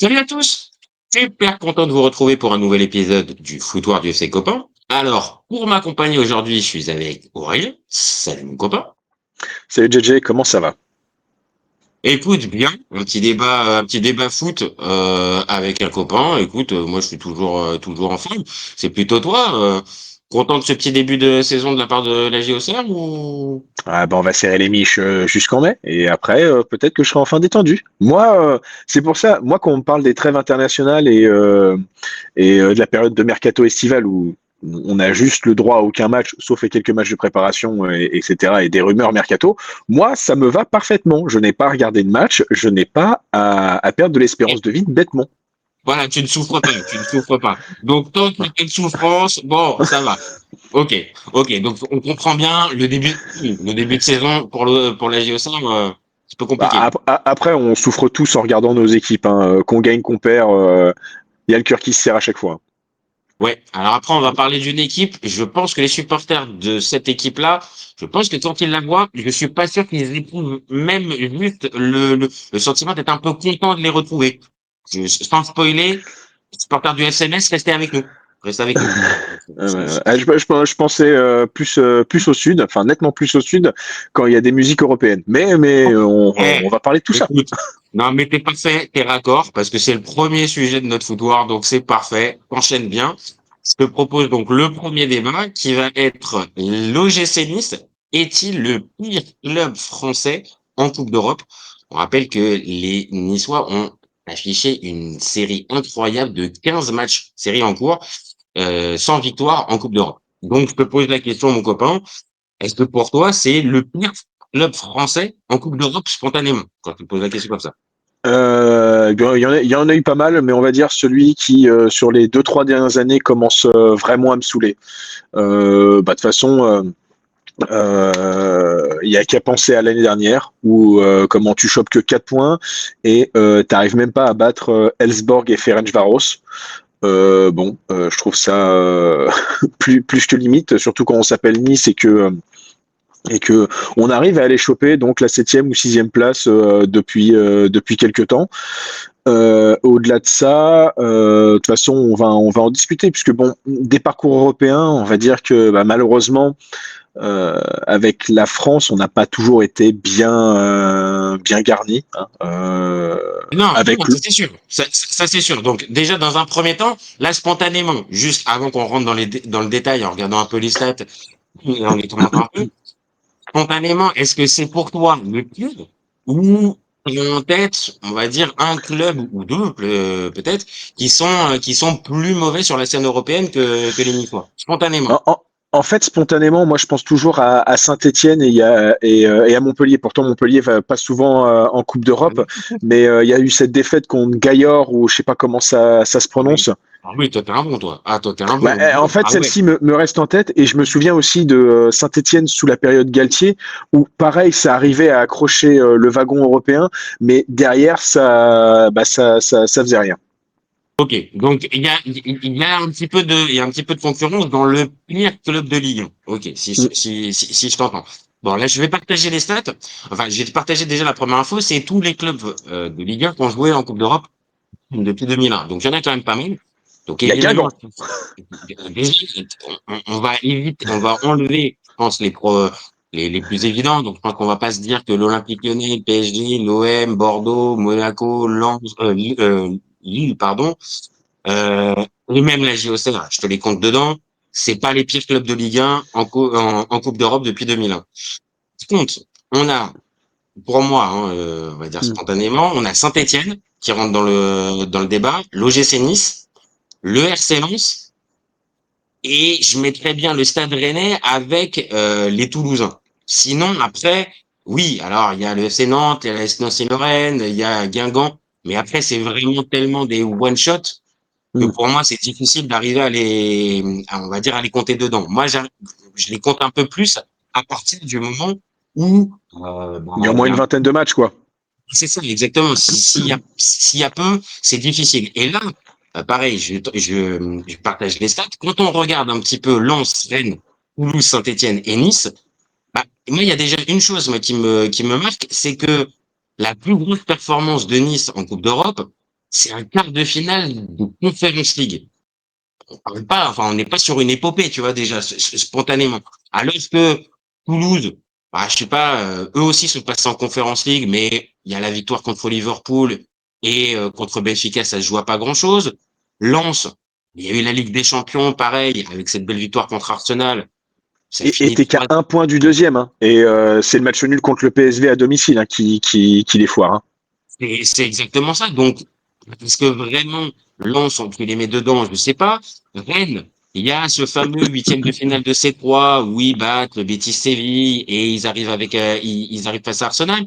Salut à tous! Super content de vous retrouver pour un nouvel épisode du Foutoir du FC Copain. Alors, pour m'accompagner aujourd'hui, je suis avec Aurélien. Salut mon copain. Salut JJ, comment ça va? Écoute, bien, un petit débat foot avec un copain. Écoute, moi je suis toujours en forme. C'est plutôt toi. Content de ce petit début de saison de la part de la JOCR ou? Ah ben on va serrer les miches jusqu'en mai et après peut-être que je serai enfin détendu. Moi, c'est pour ça, moi quand on me parle des trêves internationales et de la période de mercato estival où on a juste le droit à aucun match, sauf les quelques matchs de préparation, etc. et des rumeurs mercato, moi ça me va parfaitement. Je n'ai pas à regarder de match, je n'ai pas à perdre de l'espérance de vie bêtement. Voilà, tu ne souffres pas, tu ne souffres pas. Donc, tant qu'il n'y a pas de souffrance, bon, ça va. Ok, ok. Donc, on comprend bien le début de saison pour la JOC, c'est un peu Bah, compliqué. après, on souffre tous en regardant nos équipes, hein. Qu'on gagne, qu'on perd, il y a le cœur qui se serre à chaque fois. Ouais. Alors après, on va parler d'une équipe. Je pense que les supporters de cette équipe-là, je pense que quand ils la voient, je suis pas sûr qu'ils éprouvent même juste le sentiment d'être un peu contents de les retrouver. Sans spoiler, les supporters du SMS, restez avec nous. Restez avec nous. Je pensais plus au sud, enfin nettement plus au sud, quand il y a des musiques européennes. Mais Eh, on va parler de tout ça. écoute, non, mais t'es parfait, t'es raccord, parce que c'est le premier sujet de notre foutoir, donc c'est parfait. Enchaîne bien. Je te propose donc le premier débat qui va être l'OGC Nice est-il le pire club français en Coupe d'Europe? On rappelle que les Niçois ont affiché une série incroyable de 15 matchs, série en cours, sans victoire en Coupe d'Europe. Donc, je te pose la question, mon copain. Est-ce que pour toi, c'est le pire club français en Coupe d'Europe spontanément, quand tu te poses la question comme ça? Il y en a eu pas mal, mais on va dire celui qui, sur les 2-3 dernières années, commence vraiment à me saouler. De toute façon, il y a qu'à penser à l'année dernière où comment tu chopes que 4 points et t'arrives même pas à battre Elfsborg et Ferencvaros. Je trouve ça plus que limite, surtout quand on s'appelle Nice et que on arrive à aller choper donc la septième ou sixième place depuis quelques temps. Au-delà de ça, de toute façon, on va en discuter puisque bon, des parcours européens, on va dire que malheureusement, avec la France, on n'a pas toujours été bien garni. Hein, Non, avec non, ça c'est sûr. Ça, c'est sûr. Donc déjà dans un premier temps, là spontanément, juste avant qu'on rentre dans le détail en regardant un peu les stats et en les commentant un peu, spontanément, est-ce que c'est pour toi le club ou il y a en tête, on va dire un club ou deux peut-être qui sont plus mauvais sur la scène européenne que les Niçois, spontanément. En, en- en fait, spontanément, moi, je pense toujours à Saint-Étienne et à Montpellier. Pourtant, Montpellier va pas souvent en Coupe d'Europe, mais il y a eu cette défaite contre Gaillard, ou je sais pas comment ça se Ah oui. prononce. Ah oui, toi t'es un bon toi. Ah toi t'es un Bah, bon. en fait, Ah ouais. celle-ci me reste en tête, et je me souviens aussi de Saint-Étienne sous la période Galtier, où pareil, ça arrivait à accrocher le wagon européen, mais derrière, ça faisait rien. Ok, donc il y a un petit peu il y a un petit peu de concurrence dans le pire club de Ligue 1. Ok, si je t'entends. Bon, là je vais partager les stats. Enfin, je vais te partager déjà la première info, c'est tous les clubs de Ligue 1 qui ont joué en Coupe d'Europe depuis 2001. Donc il y en a quand même pas mal. Donc Il y a évidemment, Guingamp. déjà, on va éviter, on va enlever, je pense, les plus évidents. Donc je pense qu'on va pas se dire que l'Olympique Lyonnais, le PSG, l'OM, Bordeaux, Monaco, Lens, Lille, pardon, euh, et même la JOCR, je te les compte dedans. C'est pas les pires clubs de Ligue 1 en Coupe d'Europe depuis 2001. Par contre, on a, pour moi, hein, on va dire Mm. spontanément, on a Saint-Étienne qui rentre dans le débat, l'OGC Nice, le RC Lens, et je mettrais bien le Stade Rennais avec les Toulousains. Sinon, après, oui, alors il y a le FC Nantes, il y a la S Nancy-Lorraine, il y a Guingamp, mais après, c'est vraiment tellement des one-shots que Mm. pour moi, c'est difficile d'arriver on va dire, à les compter dedans. Moi, je les compte un peu plus à partir du moment où, Il y a au il moins y une a, vingtaine de matchs, quoi. c'est ça, exactement. S'il y a peu, c'est difficile. Et là, pareil, je partage les stats. Quand on regarde un petit peu Lens, Rennes, Toulouse, Saint-Etienne et Nice, moi, il y a déjà une chose, moi, qui me marque, c'est que la plus grosse performance de Nice en Coupe d'Europe, c'est un quart de finale de Conference League. On parle pas, enfin, on n'est pas sur une épopée, tu vois, déjà, spontanément. Alors que Toulouse, bah, je sais pas, eux aussi sont passés en Conference League, mais il y a la victoire contre Liverpool et contre Benfica, ça se joue à pas grand-chose. Lens, il y a eu la Ligue des Champions, pareil, avec cette belle victoire contre Arsenal. Ça Et finit t'es qu'à 3. un point du deuxième, hein. Et c'est le match nul contre le PSV à domicile, hein, qui les foire, hein. C'est exactement ça. Donc, est-ce que vraiment Lens, on peut les met dedans? Je sais pas. Rennes, il y a ce fameux huitième de finale de C3 où ils battent le Betis Séville et ils arrivent ils arrivent face à Arsenal.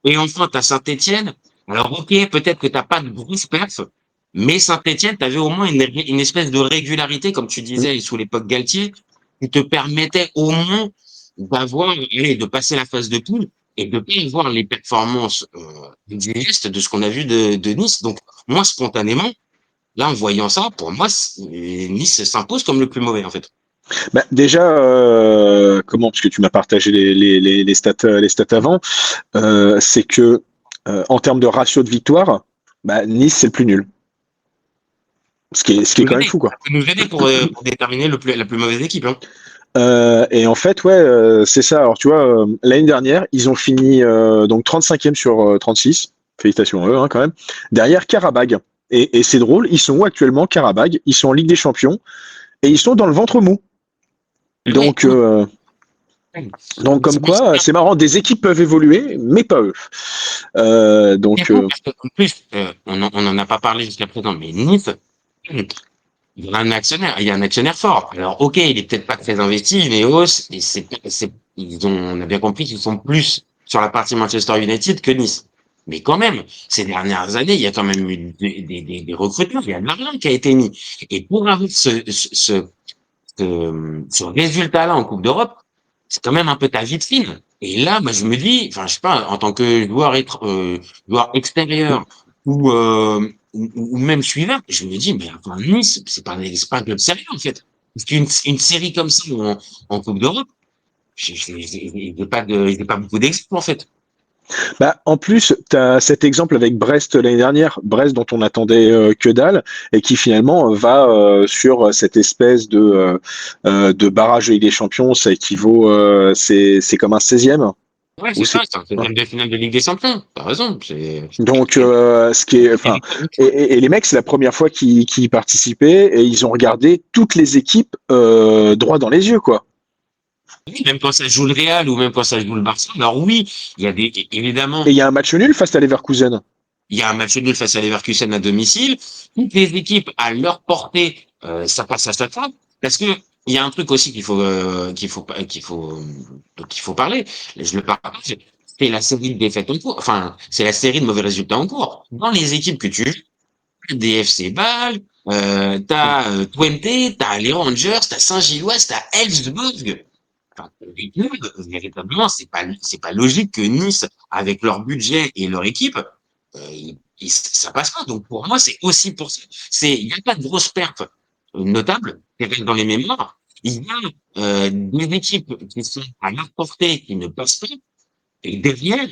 Et enfin, t'as Saint-Étienne. Alors, ok, peut-être que t'as pas de grosse perf, mais Saint-Étienne, t'avais au moins une espèce de régularité, comme tu Mm. disais, sous l'époque Galtier, qui te permettait au moins d'avoir, allez, de passer la phase de poule et de bien voir les performances dignes de ce qu'on a vu de Nice. Donc, moi, spontanément, là, en voyant ça, pour moi, Nice s'impose comme le plus mauvais, en fait. Bah, déjà, comment, parce que tu m'as partagé les stats avant, c'est que en termes de ratio de victoire, bah, Nice c'est le plus nul. Ce qui est Ça quand même fou, quoi. peut nous aider pour déterminer la plus mauvaise équipe. Hein. Et en fait, ouais, c'est ça. Alors, tu vois, l'année dernière, ils ont fini donc 35e sur 36. Félicitations à eux, hein, quand même. Derrière Karabag. Et c'est drôle, ils sont où actuellement, Karabag? Ils sont en Ligue des Champions et ils sont dans le ventre mou. Ouais, Donc, euh, donc comme c'est pour ça quoi, c'est marrant, des équipes peuvent évoluer, mais pas eux. c'est Donc, fou parce qu'en plus, on en a pas parlé jusqu'à présent, mais Nice, il y a un actionnaire, il y a un actionnaire fort. Alors, ok, il est peut-être pas très investi, Ineos, et on a bien compris qu'ils sont plus sur la partie Manchester United que Nice. Mais quand même, ces dernières années, il y a quand même eu des recrutements, il y a de l'argent qui a été mis. Et pour avoir ce résultat-là en Coupe d'Europe, c'est quand même un peu ta vitrine. Et là, moi, je me dis, enfin, je sais pas, en tant que joueur extérieur ou même suiveur, je me dis, mais enfin, Nice, c'est pas un club sérieux, en fait. Parce qu'une série comme ça en Coupe d'Europe, il n'y a pas beaucoup d'exemples, en fait. bah, en plus, tu as cet exemple avec Brest l'année dernière, Brest dont on attendait que dalle, et qui finalement va sur cette espèce de barrage de Ligue des Champions, ça équivaut, c'est comme un 16e. Ouais, Ou c'est c'est ça, c'est un deuxième de finale de Ligue des Champions. T'as raison. donc ce qui est, enfin, et les mecs, c'est la première fois qu'ils y participaient et ils ont regardé toutes les équipes droit dans les yeux, quoi. Oui, même quand ça joue le Real ou même quand ça joue le Barça. Alors oui, il y a évidemment, Et il y a un match nul face à Leverkusen. il y a un match nul face à Leverkusen à domicile. Toutes les équipes à leur portée, ça passe à chaque fois. Parce que il y a un truc aussi qu'il faut parler. Je le partage. C'est la série de défaites en cours. Enfin, c'est la série de mauvais résultats en cours. Dans les équipes que tu joues, des FC Bâle, t'as Twente, t'as les Rangers, t'as Saint-Gilloise, t'as Elfsborg. Enfin, les clubs, véritablement, c'est pas logique que Nice, avec leur budget et leur équipe, ça passe pas. Donc pour moi, c'est aussi pour ça. Il y a pas de grosses pertes notables qui restent dans les mémoires. Il y a des équipes qui sont à leur portée, qui ne passent pas. Et derrière,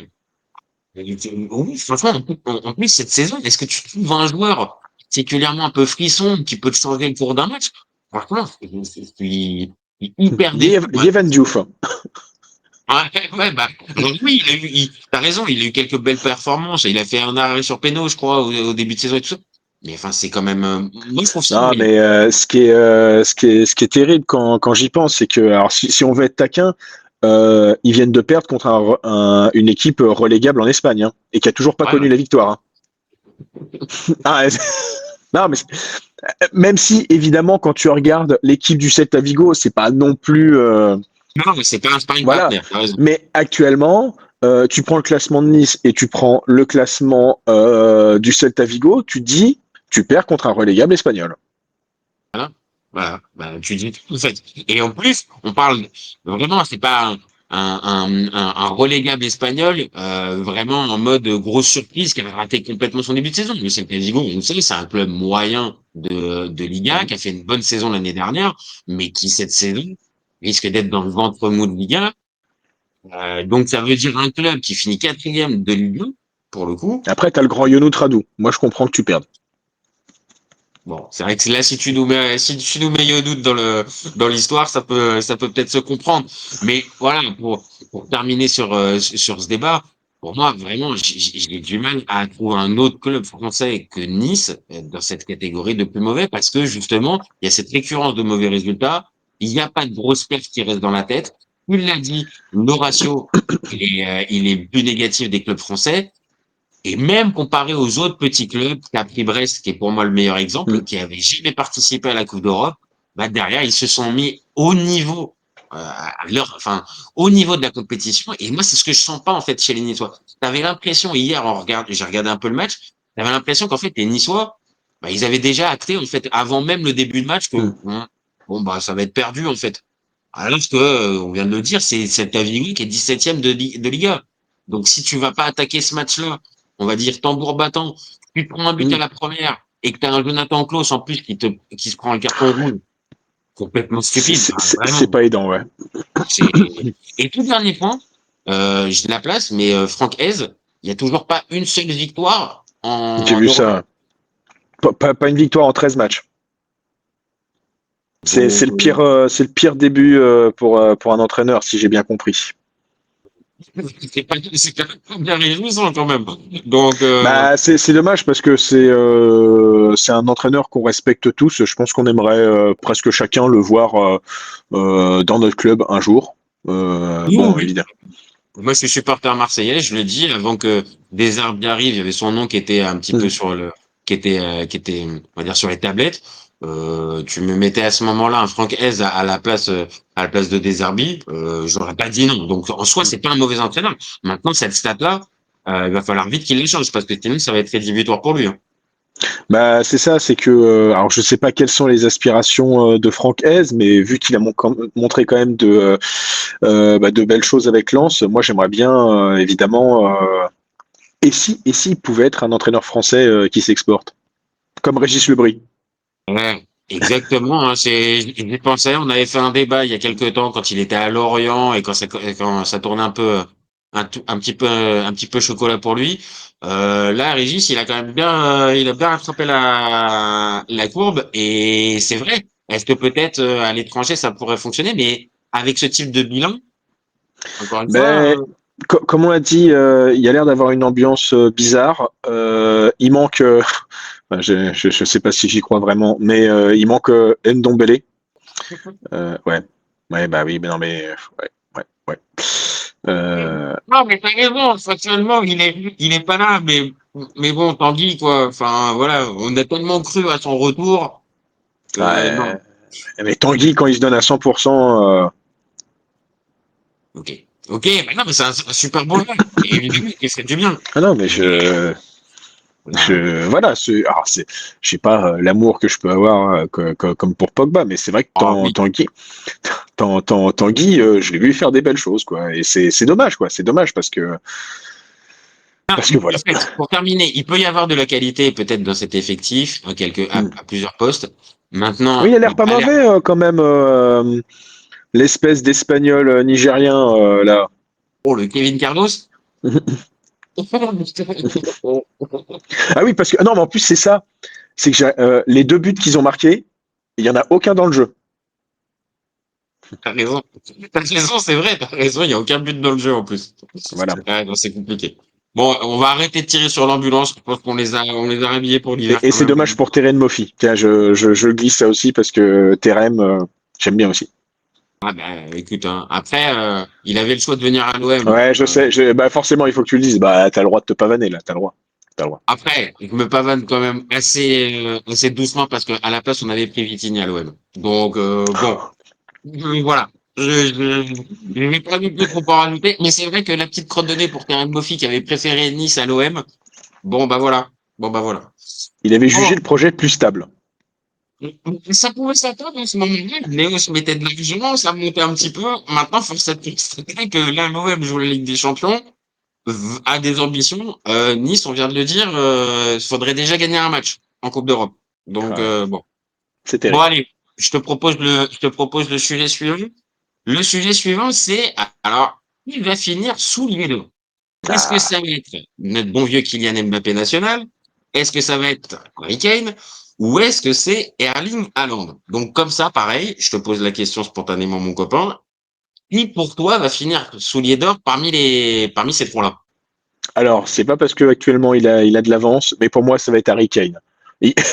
oui, franchement, en plus cette saison, est-ce que tu trouves un joueur particulièrement un peu frisson qui peut te changer le cours d'un match? Franchement, je suis hyper déçu. Yevan Diouf. Ouais, ouais, bah, donc oui, t'as raison, il a eu quelques belles performances. Il a fait un arrêt sur péno, je crois, au début de saison et tout ça. Mais enfin, c'est quand même, moi, je trouve ça Non, moyen. mais ce qui est terrible quand j'y pense, c'est que, alors, si on veut être taquin, ils viennent de perdre contre une équipe relégable en Espagne, hein, et qui a toujours pas Ouais, connu ouais. la victoire, hein. Ah, non, mais même si, évidemment, quand tu regardes l'équipe du Celta Vigo, c'est pas non plus, Non, mais c'est pas un sparring voilà. partner, t'as raison. Mais actuellement, tu prends le classement de Nice et tu prends le classement du Celta Vigo, tu dis, tu perds contre un relégable espagnol. Voilà. Voilà. Bah, tu dis tout, en fait. Et en plus, on parle, vraiment, c'est pas un relégable espagnol, vraiment en mode grosse surprise qui avait raté complètement son début de saison. Mais c'est le Vigo, on le sait, c'est un club moyen de Liga qui a fait une bonne saison l'année dernière, mais qui, cette saison, risque d'être dans le ventre mou de Liga. Donc, ça veut dire un club qui finit quatrième de Ligue 1. pour le coup. Après, t'as le grand Yonou Tradou. Moi, je comprends que tu perdes. Bon, c'est vrai que là, si tu nous mets Yodout dans l'histoire, ça peut peut-être se comprendre. Mais voilà, pour terminer sur ce débat, pour moi, vraiment, j'ai du mal à trouver un autre club français que Nice dans cette catégorie de plus mauvais parce que justement, il y a cette récurrence de mauvais résultats. Il n'y a pas de grosse perte qui reste dans la tête. Il l'a dit, le ratio, il est plus négatif des clubs français. Et même comparé aux autres petits clubs, Capri-Brest, qui est pour moi le meilleur exemple, Mm. qui avait jamais participé à la Coupe d'Europe, bah derrière, ils se sont mis au niveau, enfin, au niveau de la compétition. Et moi, c'est ce que je sens pas, en fait, chez les Niçois. T'avais l'impression, hier, j'ai regardé un peu le match, t'avais l'impression qu'en fait, les Niçois, bah, ils avaient déjà acté, en fait, avant même le début de match, que, Mm. bon, bah, ça va être perdu, en fait. Alors que, on vient de le dire, c'est Cavigny qui est 17e de Liga. Donc, si tu vas pas attaquer ce match-là, on va dire tambour battant, tu te prends un but à Mm. la première et que tu as un Jonathan Klaus en plus qui se prend un carton rouge complètement stupide. Enfin, C'est vraiment. pas aidant, ouais. C'est... Et tout dernier point, je la place, mais Franck Hez, il y a toujours pas une seule victoire J'ai en vu Europe. ça. Pas une victoire en 13 matchs. Donc, C'est le pire début pour un entraîneur, si j'ai bien compris. c'est quand même pas bien réjouissant quand même. Donc, Bah, c'est dommage parce que c'est un entraîneur qu'on respecte tous. Je pense qu'on aimerait presque chacun le voir dans notre club un jour. oui, Bon, oui. évidemment. Moi, je suis supporter marseillais, je le dis, avant que Desarbes arrive, il y avait son nom qui était un petit peu Mm. qui était, on va dire, sur les tablettes. Tu me mettais à ce moment-là un Franck Hez à la place de Desarbi, j'aurais pas dit non. Donc, en soi, c'est pas un mauvais entraîneur. Maintenant, cette stat-là, il va falloir vite qu'il l'échange parce que sinon, ça va être rédhibitoire pour lui, hein. Bah, c'est ça, c'est que alors je sais pas quelles sont les aspirations de Franck Hez, mais vu qu'il a montré quand même de belles choses avec Lens, moi j'aimerais bien évidemment et si il pouvait être un entraîneur français qui s'exporte, comme Régis Lebris. Ouais, exactement, hein, j'y pensais, on avait fait un débat il y a quelque temps quand il était à Lorient et quand ça tournait un peu, un petit peu chocolat pour lui. Là, Régis, il a quand même bien, il a bien rattrapé la courbe et c'est vrai. Est-ce que peut-être à l'étranger ça pourrait fonctionner, mais avec ce type de bilan, encore une fois, Mais comme on l'a dit, il y a l'air d'avoir une ambiance bizarre. Il manque, enfin, je sais pas si j'y crois vraiment, mais il manque Ndombele. Ouais, ouais, bah oui, mais non, mais ouais, ouais, ouais. Euh, non, mais t'as raison, factuellement, il est pas là, mais bon, Tanguy, quoi. Enfin, voilà, on a tellement cru à son retour que ouais, non. mais Tanguy, quand il se donne à 100%, Ok. Ok, mais non, mais c'est un super bon joueur. Et évidemment, il fait du bien. ah non, mais Mais, voilà. voilà, je sais pas l'amour que je peux avoir comme pour Pogba, mais c'est vrai que Ah oui. Tanguy, je l'ai vu faire des belles choses, quoi. Et c'est dommage, quoi. C'est dommage Ah, parce que en voilà. fait, pour terminer, il peut y avoir de la qualité peut-être dans cet effectif, Hmm. à plusieurs postes. Oui, Maintenant, il a l'air il pas a l'air. mauvais quand même, l'espèce d'Espagnol nigérien là. Oh, le Kevin Cardos? Ah oui, parce que non, mais en plus c'est ça, c'est que les deux buts qu'ils ont marqués, il y en a aucun dans le jeu. T'as raison. T'as raison, c'est vrai, t'as raison, il n'y a aucun but dans le jeu en plus. Voilà. Ouais, non, c'est compliqué. Bon, on va arrêter de tirer sur l'ambulance. Je pense qu'on les a rhabillés pour l'hiver Et quand c'est même. dommage pour Terem Moffi. Tiens, je glisse ça aussi parce que Terem, j'aime bien aussi. Ah bah écoute, hein, après, il avait le choix de venir à l'OM. Ouais, je sais. Bah forcément, il faut que tu le dises. Bah, t'as le droit de te pavaner là. T'as le droit. T'as le droit. Après, je me pavane quand même assez doucement parce qu'à la place, on avait pris Vitinha à l'OM. Donc bon, voilà. Je vais pas non plus trop en rajouter, mais c'est vrai que la petite crotte de nez pour Terem Moffi qui avait préféré Nice à l'OM, bon bah voilà. Bon bah voilà. Il avait Bon, jugé le projet plus stable. ça pouvait s'attendre en ce moment-là. Léo se mettait de l'argent, ça montait un petit peu. Maintenant, force est de constater que là, l'OM joue la Ligue des Champions, a des ambitions. Nice, on vient de le dire, il faudrait déjà gagner un match en Coupe d'Europe. Donc, Ouais, bon. c'est Bon, terrible. allez, je te propose le sujet suivant. Le sujet suivant, c'est, alors, il va finir sous les deux. Est-ce que Ah. ça va être notre bon vieux Kylian Mbappé national? Est-ce que ça va être Harry Kane? Ou est-ce que c'est Erling Haaland? Donc, comme ça, pareil, je te pose la question spontanément, mon copain. Qui, pour toi, va finir soulier d'or parmi ces trois-là? Alors, c'est pas parce que actuellement il a de l'avance, mais pour moi, ça va être Harry Kane.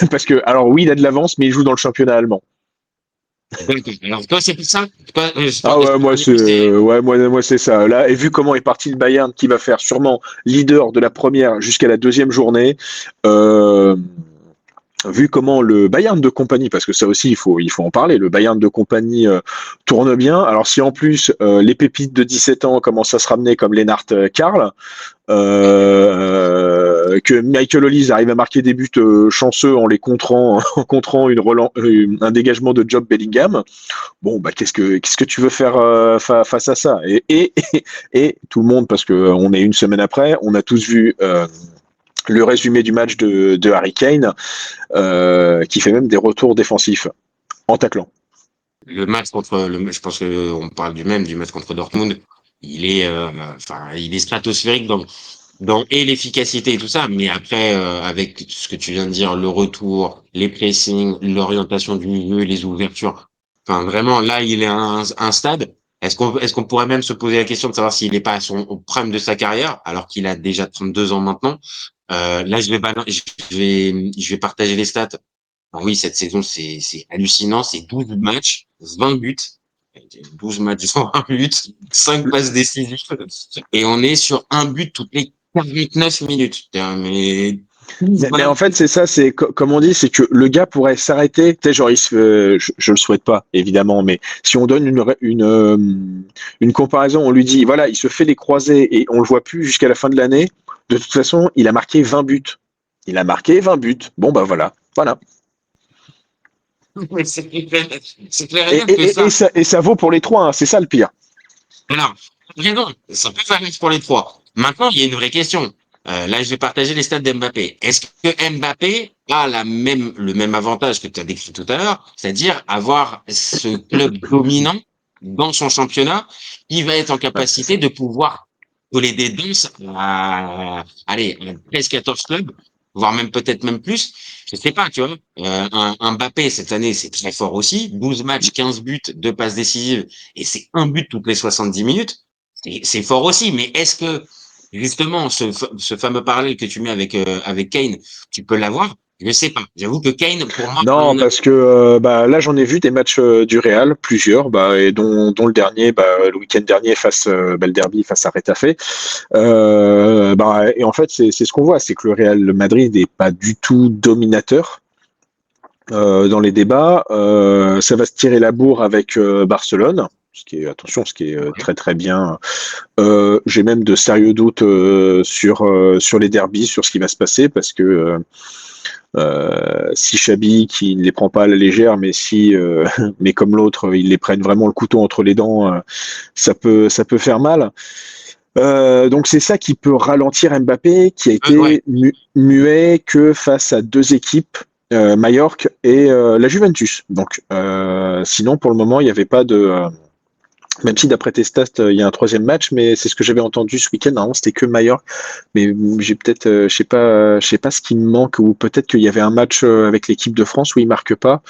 Parce que, alors oui, il a de l'avance, mais il joue dans le championnat allemand. D'accord. Alors, toi, c'est pour ça? Toi, Ah ouais, moi c'est ça. Là, et vu comment est parti le Bayern, qui va faire sûrement leader de la première jusqu'à la deuxième journée, euh, vu comment le Bayern de compagnie, parce que ça aussi il faut en parler, le Bayern de compagnie tourne bien. Alors si en plus les pépites de 17 ans commencent à se ramener comme Lennart Karl, que Michael Olise arrive à marquer des buts chanceux en les contrant, en contrant un dégagement de Job Bellingham. Bon, bah qu'est-ce que tu veux faire face à ça et tout le monde, parce que on est une semaine après, on a tous vu le résumé du match de Harry Kane, qui fait même des retours défensifs en taclant. je pense que on parle du match contre Dortmund. Il est stratosphérique dans et l'efficacité et tout ça, mais après, avec ce que tu viens de dire, le retour, les pressings, l'orientation du milieu, les ouvertures. Enfin, vraiment, là, il est à un stade. Est-ce qu'on pourrait même se poser la question de savoir s'il n'est pas au prime de sa carrière, alors qu'il a déjà 32 ans maintenant. Là, je vais partager les stats. Ah oui, cette saison, c'est hallucinant. C'est 12 matchs, 20 buts. 12 matchs, 20 buts, 5 passes décisives. Et on est sur un but toutes les 49 minutes. Putain, mais Mais en voilà. fait, c'est ça, comme on dit, c'est que le gars pourrait s'arrêter. Tu sais, genre, je le souhaite pas, évidemment, mais si on donne une comparaison, on lui dit, voilà, il se fait les croisés et on le voit plus jusqu'à la fin de l'année. De toute façon, il a marqué 20 buts. Il a marqué 20 buts. Bon, bah voilà. Voilà. C'est clair et net que Et ça. ça vaut pour les trois, hein, c'est ça le pire. Alors, raison, ça peut faire pour les trois. Maintenant, il y a une vraie question. Là, je vais partager les stats d'Mbappé. Est-ce que Mbappé a le même avantage que tu as décrit tout à l'heure, c'est-à-dire avoir ce club dominant dans son championnat qui va être en Ouais, c'est ça. capacité de pouvoir coller des danses allez, à 13-14 clubs, voire même peut-être même plus. Je sais pas, tu vois. Un Mbappé, cette année, c'est très fort aussi. 12 matchs, 15 buts, 2 passes décisives, et c'est un but toutes les 70 minutes. C'est fort aussi, mais est-ce que, justement, ce fameux parallèle que tu mets avec Kane, tu peux l'avoir? Je sais pas. J'avoue que Kane, pour moi, à Non, mon avis, parce que bah, là, j'en ai vu des matchs du Real, plusieurs, bah, et dont le dernier, bah, le week-end dernier, face le derby face à Retafe. Bah, et en fait, c'est ce qu'on voit, c'est que le Real Madrid n'est pas du tout dominateur dans les débats. Ça va se tirer la bourre avec Barcelone. Ce qui est très très bien. J'ai même de sérieux doutes sur les derbies, sur ce qui va se passer, parce que si Chabi qui ne les prend pas à la légère, mais si mais comme l'autre, ils les prennent vraiment le couteau entre les dents, ça peut faire mal. Donc c'est ça qui peut ralentir Mbappé, qui a ouais. été muet que face à deux équipes, Majorque et la Juventus. Donc sinon pour le moment il n'y avait pas de même si d'après tes stats, il y a un troisième match, mais c'est ce que j'avais entendu ce week-end. Normalement, c'était que Majorque, mais j'ai peut-être, je sais pas ce qui me manque, ou peut-être qu'il y avait un match avec l'équipe de France où il marque pas.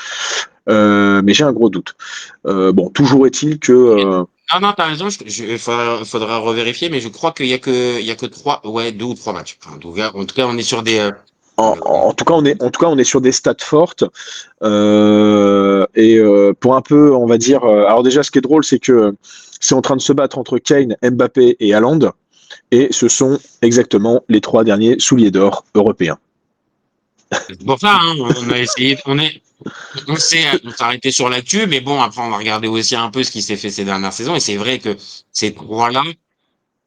Mais j'ai un gros doute. Bon, toujours est-il que Non, non, t'as raison. Il faudra revérifier, mais je crois qu'il y a que trois, ouais, 2 ou 3 matchs. Enfin, en tout cas, on est sur des, en tout cas, on est sur des stats fortes. Et pour un peu, on va dire. Alors déjà, ce qui est drôle, c'est que c'est en train de se battre entre Kane, Mbappé et Haaland, et ce sont exactement les trois derniers souliers d'or européens. c'est pour ça, hein, on a essayé, on s'est arrêté sur l'actu, mais bon, après, on va regarder aussi un peu ce qui s'est fait ces dernières saisons, et c'est vrai que ces trois-là,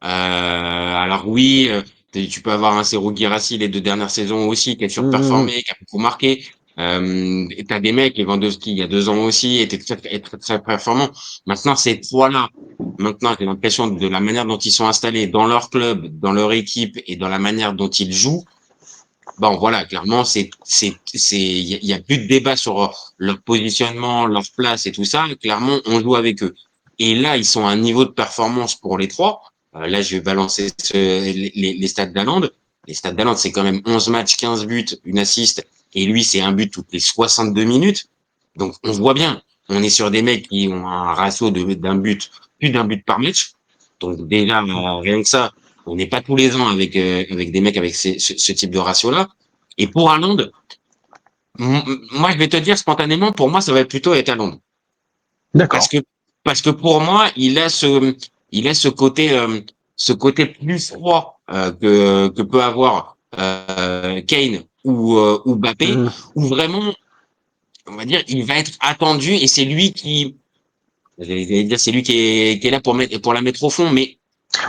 alors oui, tu peux avoir un Serhou Guirassy les 2 dernières saisons aussi, qui a Mmh, surperformé, qui a beaucoup marqué. Et t'as des mecs, Lewandowski, il y a 2 ans aussi, était très, très, très, très performant. Maintenant, ces trois-là, maintenant, j'ai l'impression de la manière dont ils sont installés dans leur club, dans leur équipe et dans la manière dont ils jouent. Bon, voilà, clairement, il y a plus de débat sur leur positionnement, leur place et tout ça. Clairement, on joue avec eux. Et là, ils sont à un niveau de performance pour les trois. Là, je vais balancer les stats d'Haaland. Les stats d'Haaland, c'est quand même 11 matchs, 15 buts, une assist. Et lui, c'est un but toutes les 62 minutes. Donc, on voit bien. On est sur des mecs qui ont un ratio d'un but, plus d'un but par match. Donc, déjà, rien que ça, on n'est pas tous les ans avec des mecs avec ce type de ratio-là. Et pour Haaland, moi, je vais te dire spontanément, pour moi, ça va plutôt être Haaland. Parce D'accord. que, parce que pour moi, il a ce côté plus froid que peut avoir Kane ou Mbappé, Mhm. où vraiment, on va dire, il va être attendu et c'est lui qui, j'allais dire, c'est lui qui est là pour la mettre au fond, mais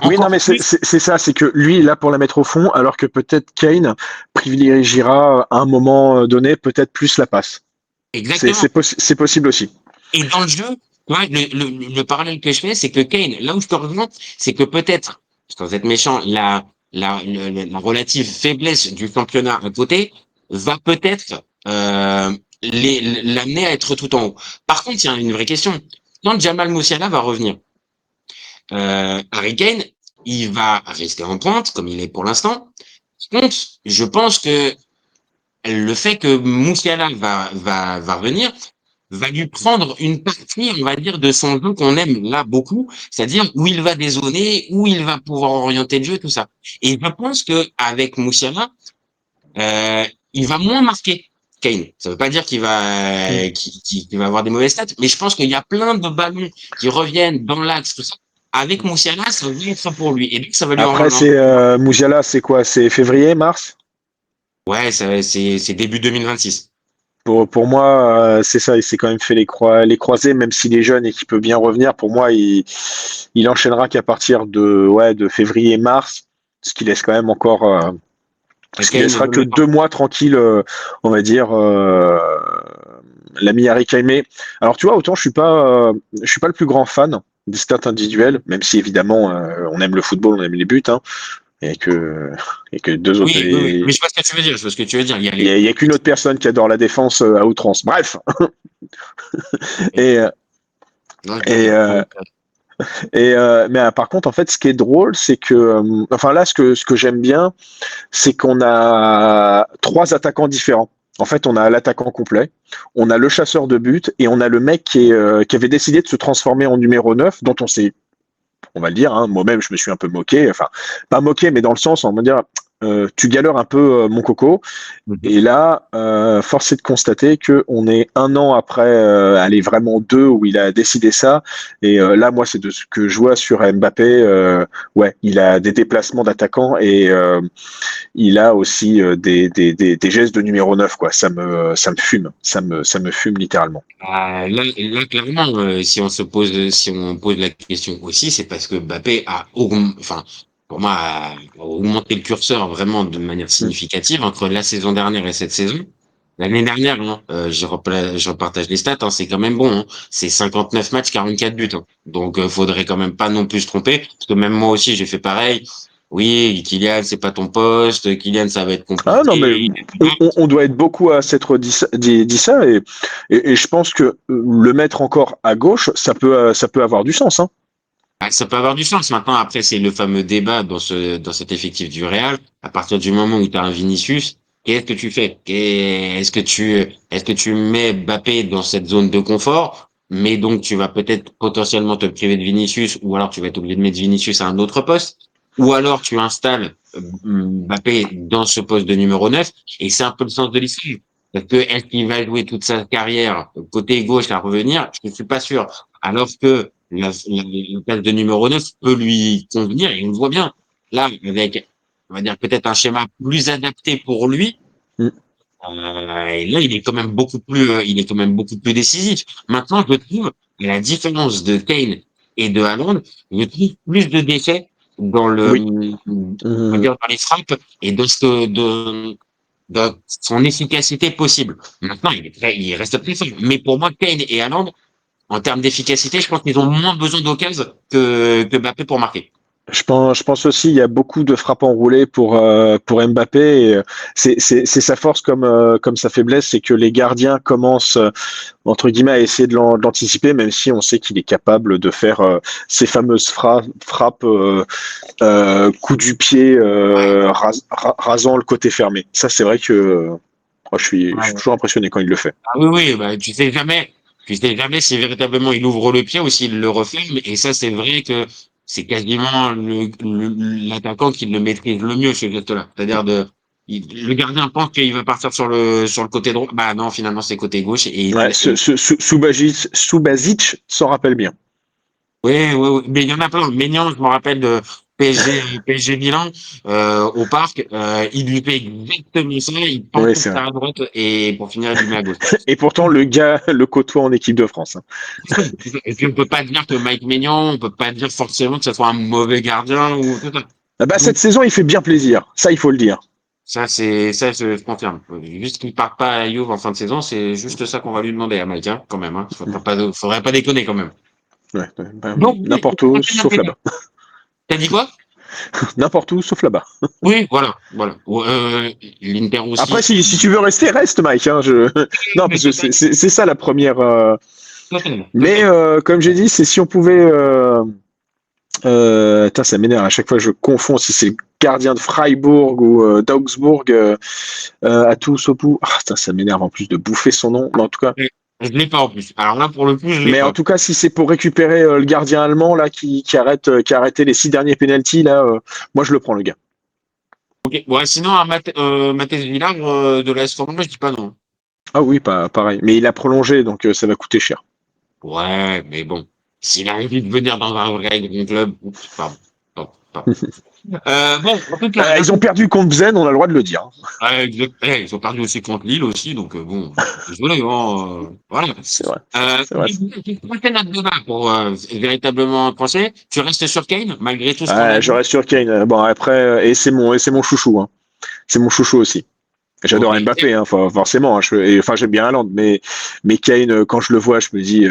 Oui, non, encore mais plus, c'est ça, c'est que lui, il est là pour la mettre au fond, alors que peut-être Kane privilégiera à un moment donné peut-être plus la passe. exactement. C'est possible aussi. Et dans le jeu, tu vois, le parallèle que je fais, c'est que Kane, là où je te rejoins, c'est que peut-être, sans être méchant, la relative faiblesse du championnat à côté va peut-être l'amener à être tout en haut. Par contre, il y a une vraie question. Quand Jamal Musiala va revenir, Harry Kane, il va rester en pointe, comme il est pour l'instant. Par contre, je pense que le fait que Musiala va revenir, va lui prendre une partie, on va dire, de son jeu qu'on aime là beaucoup, c'est-à-dire où il va dézoner, où il va pouvoir orienter le jeu, tout ça. Et je pense que avec Musiala, euh, il va moins marquer Kane. Ça veut pas dire qu'il va avoir des mauvaises stats, mais je pense qu'il y a plein de ballons qui reviennent dans l'axe, tout ça. Avec Musiala, ça va être pour lui. Et donc, ça va lui Après, en... c'est Musiala, c'est quoi? C'est février, mars? Ouais, c'est début 2026. Pour moi, c'est ça. Il s'est quand même fait les croisés, même s'il est jeune et qu'il peut bien revenir. Pour moi, il enchaînera qu'à partir de février-mars, ce qui laisse quand même encore, ce qui Kane, laissera que 2 mois tranquille, on va dire, l'ami Harry Kane. Mais alors, tu vois, autant je suis pas le plus grand fan des stats individuels, même si évidemment, on aime le football, on aime les buts, hein, et que et que deux autres, oui, oui, oui. Mais je sais pas ce que tu veux dire. Je sais pas ce que tu veux dire. Il y a il y a qu'une autre personne qui adore la défense à outrance. Bref, et non, je dis et rien. mais par contre, en fait, ce qui est drôle, c'est que, enfin là, ce que j'aime bien, c'est qu'on a trois attaquants différents. En fait, on a l'attaquant complet, on a le chasseur de but et on a le mec qui avait décidé de se transformer en numéro 9, dont on va le dire, hein, moi-même, je me suis un peu moqué, enfin, pas moqué, mais dans le sens, on va dire, tu galères un peu, mon coco. Mhm. Et là, force est de constater que on est un an après, allez, vraiment deux, où il a décidé ça. Et là, moi, c'est de ce que je vois sur Mbappé. Ouais, il a des déplacements d'attaquant et il a aussi des gestes de numéro 9, quoi. Ça me fume. Ça me fume littéralement. Là, clairement, si on pose la question aussi, c'est parce que Mbappé enfin, pour moi, a augmenté le curseur vraiment de manière Mm. significative entre la saison dernière et cette saison. L'année dernière, hein, je repartage les stats, hein, c'est quand même bon, hein. C'est 59 matchs, 44 buts, hein. Donc, faudrait quand même pas non plus se tromper, parce que même moi aussi, j'ai fait pareil. Oui, Kylian, c'est pas ton poste. Kylian, ça va être Ah non, mais compliqué. on doit être beaucoup à s'être dit ça et je pense que le mettre encore à gauche, ça peut avoir du sens, hein. Ah, ça peut avoir du sens. Maintenant, après, c'est le fameux débat dans cet effectif du Real. À partir du moment où tu as un Vinicius, qu'est-ce que tu fais? Est-ce que tu mets Mbappé dans cette zone de confort, mais donc tu vas peut-être potentiellement te priver de Vinicius, ou alors tu vas être obligé de mettre Vinicius à un autre poste, ou alors tu installes Mbappé dans ce poste de numéro 9, et c'est un peu le sens de l'histoire. Parce que est-ce qu'il va jouer toute sa carrière côté gauche à revenir? Je ne suis pas sûr. Alors que la place de numéro 9 peut lui convenir et on le voit bien. Là, avec, on va dire peut-être un schéma plus adapté pour lui, Mm. et là, il est quand même beaucoup plus décisif. Maintenant, je trouve, à la différence de Kane et de Haaland, je trouve plus de déchets Oui. on va Mm. dire, dans les frappes et de son efficacité possible. Maintenant, il reste très fort. Mais pour moi, Kane et Haaland, en termes d'efficacité, je pense qu'ils ont moins besoin d'occasion que Mbappé pour marquer. Je pense aussi il y a beaucoup de frappes enroulées pour Mbappé. Et, c'est sa force comme sa faiblesse, c'est que les gardiens commencent entre guillemets à essayer de l'anticiper, même si on sait qu'il est capable de faire ces fameuses frappes coup du pied Ouais, rasant le côté fermé. Ça c'est vrai que moi, je suis ouais. toujours impressionné quand il le fait. Ah oui, oui, bah, tu sais jamais si véritablement il ouvre le pied ou s'il le referme. Et ça, c'est vrai que c'est quasiment l'attaquant qui le maîtrise le mieux, ce geste-là. C'est-à-dire le gardien pense qu'il va partir sur le côté droit. Bah non, finalement, c'est côté gauche Ouais, Subasic s'en rappelle bien. oui, oui, oui. Mais il y en a plein. Maignan, je me rappelle de PSG Milan, au parc, il lui fait exactement ça, il pense Oui, pour c'est vrai. faire à droite et pour finir, il lui met à gauche. Et pourtant, le gars le côtoie en équipe de France, hein. Et puis on peut pas dire que Mike Maignan, on peut pas dire forcément que ce soit un mauvais gardien ou tout ça. Ah bah, Donc cette saison, il fait bien plaisir. Ça, il faut le dire. ça je confirme. Juste qu'il parte pas à Juve en fin de saison, c'est juste ça qu'on va lui demander à Mike, hein, quand même. Hein. Faudrait pas déconner quand même. Ouais, bah, Donc oui, n'importe où, sauf là-bas. t'as dit quoi? N'importe où, sauf là-bas. Oui, voilà, voilà. L'Inter Après, aussi. si tu veux rester, reste, Mike, hein, non, Mais parce que total, c'est ça la première. total, Mais total. comme j'ai dit, c'est si on pouvait. Ça m'énerve à chaque fois, je confonds si c'est le gardien de Freiburg ou d'Augsbourg à tous au bout. Ah, ça m'énerve en plus de bouffer son nom. Mais en tout cas, Et je l'ai pas en plus. Alors là, pour le coup, je l'ai pas. si c'est pour récupérer le gardien allemand là qui a arrêté les 6 derniers penalties là, moi je le prends le gars. Ok. Ouais, sinon, un Mathès Villard de la S je dis pas non. Ah oui, pas pareil. Mais il a prolongé, donc ça va coûter cher. Ouais, mais bon, s'il a envie de venir dans un vrai grand club, oups, pardon, pardon, pardon. Bon, en tout cas, Ils ont perdu contre Bzen, on a le droit de le dire. ils ont perdu aussi contre Lille aussi, donc bon, désolé, hein, voilà. C'est vrai. C'est vrai. Tu fais notre débat pour véritablement penser. Tu restes sur Kane, malgré tout ce qu'on a Je dit. reste sur Kane. Bon après, et c'est mon chouchou. Hein. C'est mon chouchou aussi. Ok. J'adore Mbappé, hein, forcément. Hein, enfin, j'aime bien Haaland, mais Kane, quand je le vois, je me dis,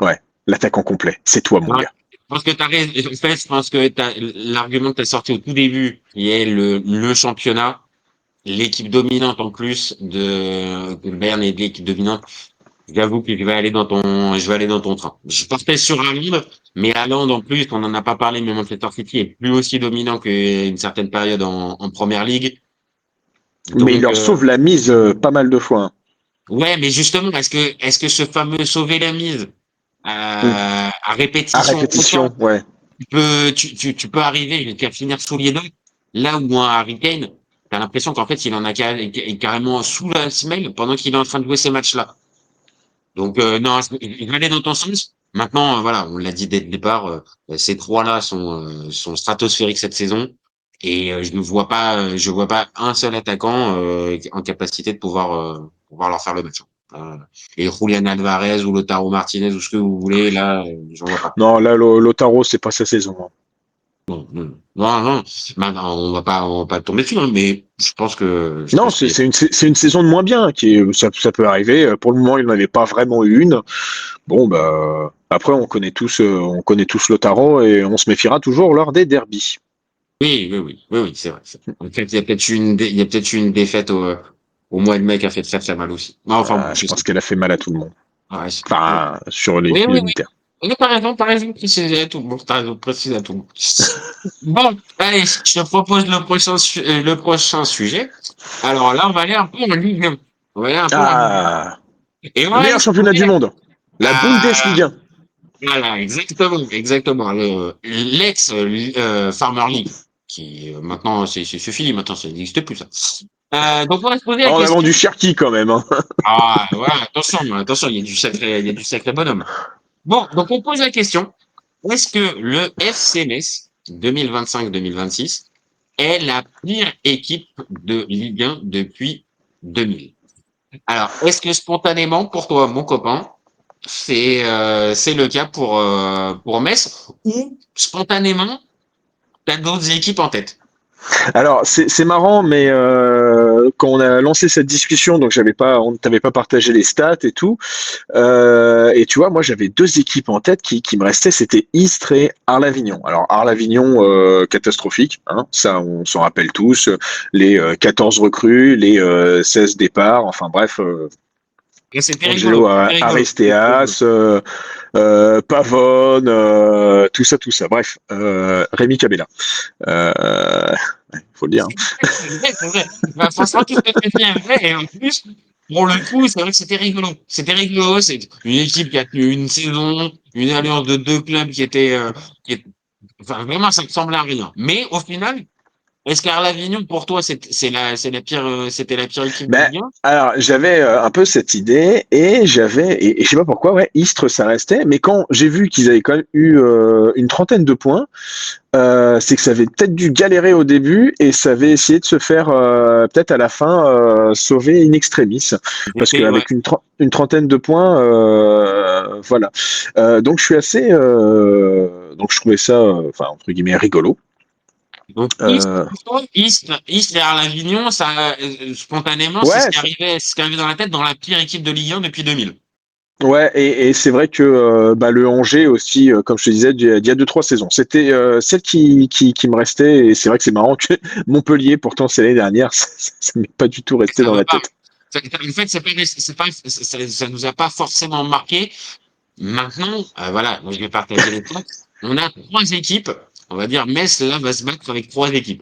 ouais, l'attaquant complet, c'est toi, mon Ouais. gars. Je pense que t'as raison. En fait, je pense que l'argument que tu as sorti au tout début, qui est le championnat, l'équipe dominante en plus que le Bayern est de l'équipe dominante. J'avoue que je vais aller dans ton train. Je partais sur Haaland, mais Haaland en plus, on n'en a pas parlé, mais Manchester City est plus aussi dominant qu'une certaine période en Première Ligue. Mais il Donc, leur sauve la mise pas mal de fois. Hein. ouais, mais justement, est-ce que ce fameux sauver la mise Mm. à À répétition autant, répétition, ouais. tu peux arriver jusqu'à finir sous les deux, là où un Harry Kane, t'as l'impression qu'en fait, il en a carrément sous la semelle pendant qu'il est en train de jouer ces matchs-là. Donc non, je vais aller dans ton sens. Maintenant, voilà, on l'a dit dès le départ, ces trois-là sont stratosphériques cette saison, et je vois pas un seul attaquant en capacité de pouvoir leur faire le match. Et Julian Alvarez ou Lautaro Martinez ou ce que vous voulez, là, j'en vois pas. Non, là, Lotaro, c'est pas sa saison. Hein. Non, non, non, non. Maintenant, on va pas tomber dessus, hein, mais je Non, pense qu'il y a. c'est une saison de moins bien. Ça peut arriver. Pour le moment, il n'en avait pas vraiment eu une. Bon, bah, après, on connaît tous Lotaro et on se méfiera toujours lors des derbies. Oui, oui, oui, oui, oui, c'est vrai. En fait, il y a peut-être eu une défaite au mois de mai qui a fait très très mal aussi. Non, enfin, bon, Je je sais pense qu'elle a fait mal à tout le monde. pas. Ouais, Enfin, sur oui, l'équipe de oui, oui. l'Inter. Oui, t'as raison de préciser à tout le monde. T'as raison de préciser à tout le monde. Bon, allez, je te propose le prochain sujet. Alors là, on va aller un peu en Ligue 1. On va aller un peu en Ligue Ah, 1. Et on le va aller meilleur se championnat poser du monde. La la, Bundesliga. voilà, exactement, exactement. L'ex Farmer League, qui maintenant c'est fini, maintenant ça n'existe plus ça. Donc on va se poser la Oh, on a question. vendu Cherki quand même. Hein. Ah voilà, attention, il y a du sacré bonhomme. Bon, donc on pose la question. Est-ce que le FC Metz 2025-2026 est la pire équipe de Ligue 1 depuis 2000? Alors, est-ce que spontanément, pour toi, mon copain, c'est le cas pour Metz ou spontanément, t'as d'autres équipes en tête? Alors, c'est marrant, mais quand on a lancé cette discussion, donc on t'avait pas partagé les stats et tout. Et tu vois, moi j'avais deux équipes en tête qui me restaient, c'était Istres et Arles-Avignon. Alors Arles-Avignon, catastrophique, hein, ça on s'en rappelle tous. Les 14 recrues, les 16 départs, enfin bref. Et c'était rigolo. Angelo C'était rigolo. Aristeas, Pavone, tout ça. Bref, Rémi Cabella. Faut le dire. C'est vrai. Bah, franchement, tout ce que tu dis est vrai. Et en plus, pour le coup, c'est vrai que c'était rigolo. C'était rigolo. C'est une équipe qui a tenu une saison, une alliance de deux clubs enfin, vraiment, ça ne ressemblait à rien. Mais au final, est-ce qu'Arles-Avignon, pour toi, c'était la pire équipe de Ben, Ligue 1? alors, j'avais un peu cette idée et et je sais pas pourquoi, ouais, Istres, ça restait. Mais quand j'ai vu qu'ils avaient quand même eu une trentaine de points, c'est que ça avait peut-être dû galérer au début et ça avait essayé de se faire peut-être à la fin sauver in extremis. Parce Ouais. qu'avec une trentaine de points, voilà. Donc, je suis assez. Donc, je trouvais ça, enfin, entre guillemets, rigolo. Donc, Euh, Istres et Arles-Avignon, ça, spontanément, ouais, c'est ce qui arrivait dans la tête dans la pire équipe de Ligue 1 depuis 2000. Ouais, et c'est vrai que le Angers aussi, comme je te disais, il y a deux, trois saisons. C'était celle qui me restait, et c'est vrai que c'est marrant que Montpellier, pourtant c'est l'année dernière, ça m'est pas du tout resté Ça dans va la pas. tête. En fait, ça nous a pas forcément marqué. Maintenant, voilà, moi je vais partager les points. On a trois équipes. On va dire Metz, là, va se battre avec trois équipes.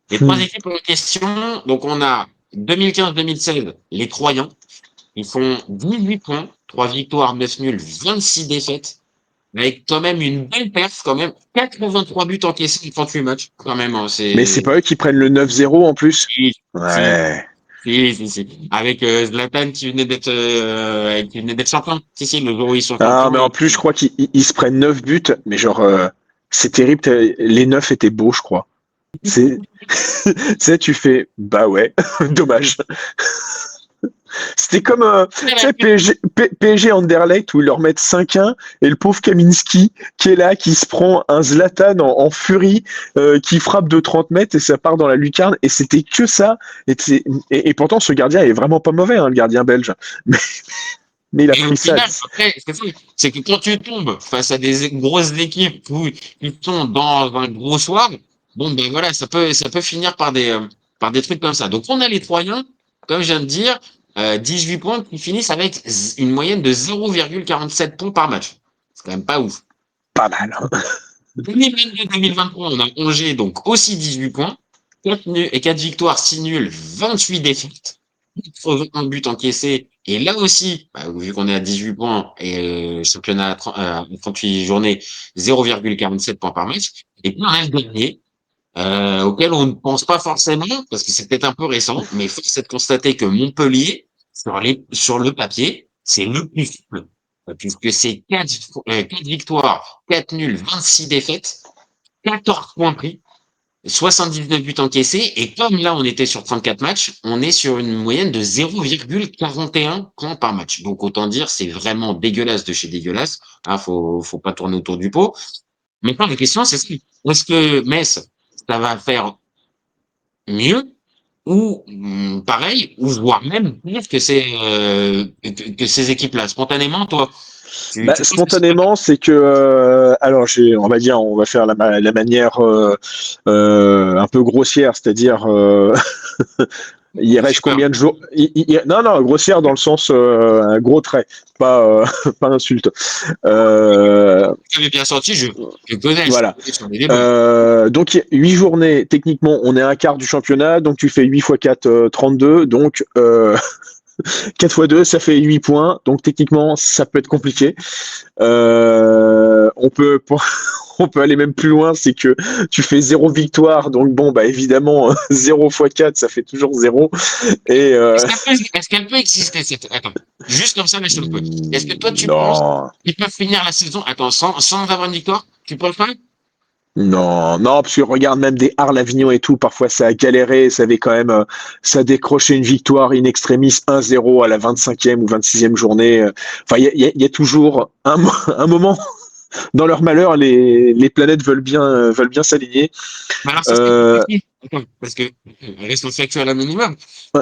Les trois Hmm. équipes en question, donc on a 2015-2016, les Troyens. Ils font 18 points, 3 victoires, 9 nuls, 26 défaites. Avec quand même une belle perf, quand même. 83 buts encaissés en 38 matchs. Quand même, hein, Mais c'est c'est, pas eux qui prennent le 9-0 en plus? si, si, Ouais. si. Avec Zlatan qui venait d'être champion. Si, le jour où ils sont Ah, champions, mais en plus, je crois qu'ils se prennent 9 buts, mais genre, c'est terrible. Les 9 étaient beaux, je crois. C'est, tu sais, tu fais, bah ouais, dommage. C'était comme, tu sais, PSG Anderlecht où ils leur mettent 5-1 et le pauvre Kaminski qui est là, qui se prend un Zlatan en furie, qui frappe de 30 mètres et ça part dans la lucarne et c'était que ça. Et pourtant, ce gardien est vraiment pas mauvais, hein, le gardien belge. Mais, mais il a et au pris ça. final, après, c'est que quand tu tombes face à des grosses équipes où ils sont dans un gros soir, bon, ben voilà, ça peut finir par des trucs comme ça. Donc, on a les Troyens, comme je viens de dire, 18 points qui finissent avec une moyenne de 0,47 points par match. C'est quand même pas ouf. Pas mal, hein. 2022-2023, on a Angers, donc aussi 18 points, 4 nuls et 4 victoires, 6 nuls, 28 défaites, 81 buts encaissés. Et là aussi, bah, vu qu'on est à 18 points et championnat à 38 journées, 0,47 points par match. Et puis on a le dernier, auquel on ne pense pas forcément, parce que c'est peut-être un peu récent, mais force est de constater que Montpellier, sur le papier, c'est le plus faible. Puisque c'est 4 victoires, 4 nuls, 26 défaites, 14 points pris, 79 buts encaissés. Et comme là, on était sur 34 matchs, on est sur une moyenne de 0,41 points par match. Donc, autant dire, c'est vraiment dégueulasse de chez dégueulasse. Hein, faut pas tourner autour du pot. Maintenant, la question, c'est est-ce que Metz, ça va faire mieux ou pareil, ou voire même pire que ces équipes-là? Spontanément, toi, Bah, tu penses que c'est pas spontanément, c'est que, alors, on va dire, on va faire la manière un peu grossière, c'est-à-dire, il reste peur? combien de jours? Non, non, grossière dans le sens un gros trait, pas, pas insulte. Euh, Tu avais bien sorti, je connais, je voilà. connais sur les débats. Donc 8 journées, techniquement, on est à un quart du championnat, donc tu fais 8 x 4, 32, donc 4 x 2, ça fait 8 points, donc techniquement, ça peut être compliqué. On peut on peut aller même plus loin, c'est que tu fais 0 victoire, donc bon, bah évidemment, 0 x 4, ça fait toujours 0. Et Est-ce qu'elle peut exister cette... Attends, juste comme ça, mais je te le pose. Est-ce que toi, tu penses non, qu'ils peuvent finir la saison, attends, sans avoir une victoire? Tu penses pas? non, non, parce que regarde même des Arles-Avignon et tout, parfois ça a galéré, ça avait quand même, ça a décroché une victoire in extremis 1-0 à la 25e ou 26e journée. Enfin, il y a toujours un moment dans leur malheur, les planètes veulent bien s'aligner. Mais alors, ça serait contre Euh, qui? Parce que restons factuels un minimum. Ouais.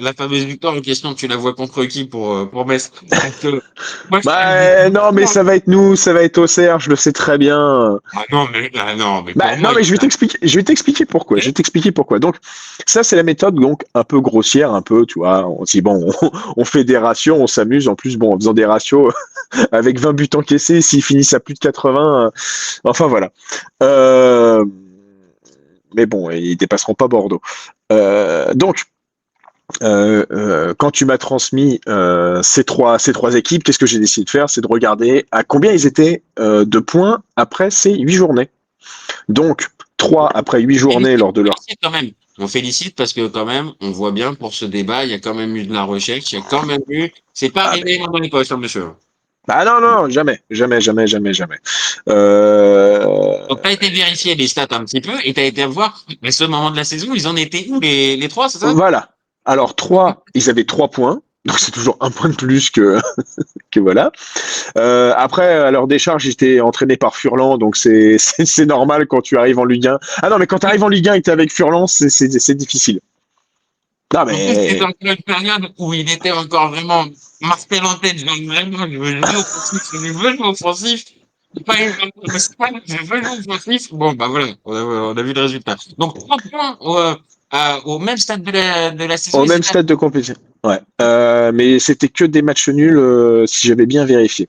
La fameuse victoire en question, tu la vois contre qui pour Metz? Parce que moi, je parle Bah, non, mais ça va être nous, ça va être Auxerre, je le sais très bien. ah non, mais Bah, pour non, moi, mais je vais t'expliquer pourquoi. Je vais t'expliquer pourquoi. Donc, ça, c'est la méthode, donc, un peu grossière, un peu, tu vois. On dit, bon, on fait des ratios, on s'amuse. En plus, bon, en faisant des ratios, avec 20 buts encaissés, s'ils finissent à plus de 80, enfin, voilà. Euh, mais bon, ils dépasseront pas Bordeaux. Donc, quand tu m'as transmis ces trois équipes, qu'est-ce que j'ai décidé de faire? C'est de regarder à combien ils étaient de points après ces 8 journées. Donc, 3 après 8 journées lors de on leur... félicite quand même. On félicite parce que quand même, on voit bien pour ce débat, il y a quand même eu de la recherche, il y a quand même eu. C'est pas Ah, arrivé mais... dans les poches, hein, monsieur. Ah non, non, jamais, jamais, jamais, jamais, jamais. Donc, t'as été vérifier les stats un petit peu et t'as été voir, à ce moment de la saison, ils en étaient où les trois, c'est ça? Voilà. Alors, 3, ils avaient 3 points. Donc, c'est toujours un point de plus que voilà. Après, à leur décharge, j'étais entraîné par Furlan, donc c'est normal quand tu arrives en Ligue 1. Ah non, mais quand tu arrives en Ligue 1 et que tu es avec Furlan, c'est difficile. Non, En plus, c'était mais encore une période où il était encore vraiment martel en tête, genre vraiment, je veux jouer offensif, je veux jouer offensif. Pas une je veux jouer offensif. Bon, bah voilà, on a vu le résultat. Donc, 3 points au même stade de la saison, au ils même étaient stade de compétition. Ouais. Mais c'était que des matchs nuls, si j'avais bien vérifié.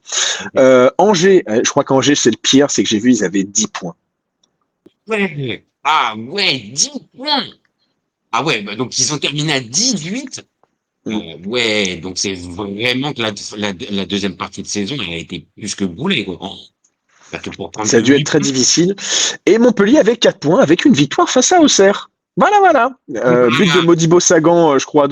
Angers, je crois qu'Angers, c'est le pire, c'est que j'ai vu, ils avaient 10 points. ouais. Ah ouais, 10 points. Ah ouais, bah donc ils ont terminé à 18. Mm. Ouais, donc c'est vraiment que la deuxième partie de saison, elle a été plus que boulée, quoi. Parce que pour prendre Ça que a dû être 8 très points, difficile. Et Montpellier avait 4 points avec une victoire face à Auxerre. Voilà, voilà. But de Modibo Sagan, je crois,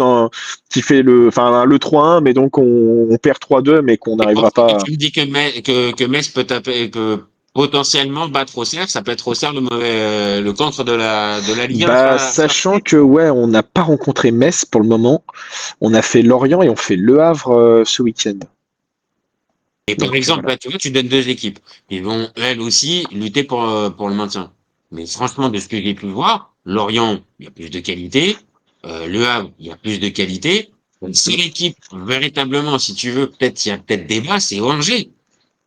qui fait le 3-1, mais donc on perd 3-2, mais qu'on et n'arrivera pas. tu me dis que Metz peut taper, que potentiellement battre Auxerre, ça peut être Auxerre le cancre de la Ligue 1, Bah, sachant que ouais, on n'a pas rencontré Metz pour le moment. On a fait Lorient et on fait Le Havre ce week-end. et par Donc exemple, voilà. là, tu vois, tu donnes deux équipes. Ils vont, elles aussi, lutter pour le maintien. Mais franchement, de ce que j'ai pu voir, Lorient, il y a plus de qualité. Le Havre, il y a plus de qualité. Une seule équipe, véritablement, si tu veux, peut-être, il y a peut-être débat, c'est Angers.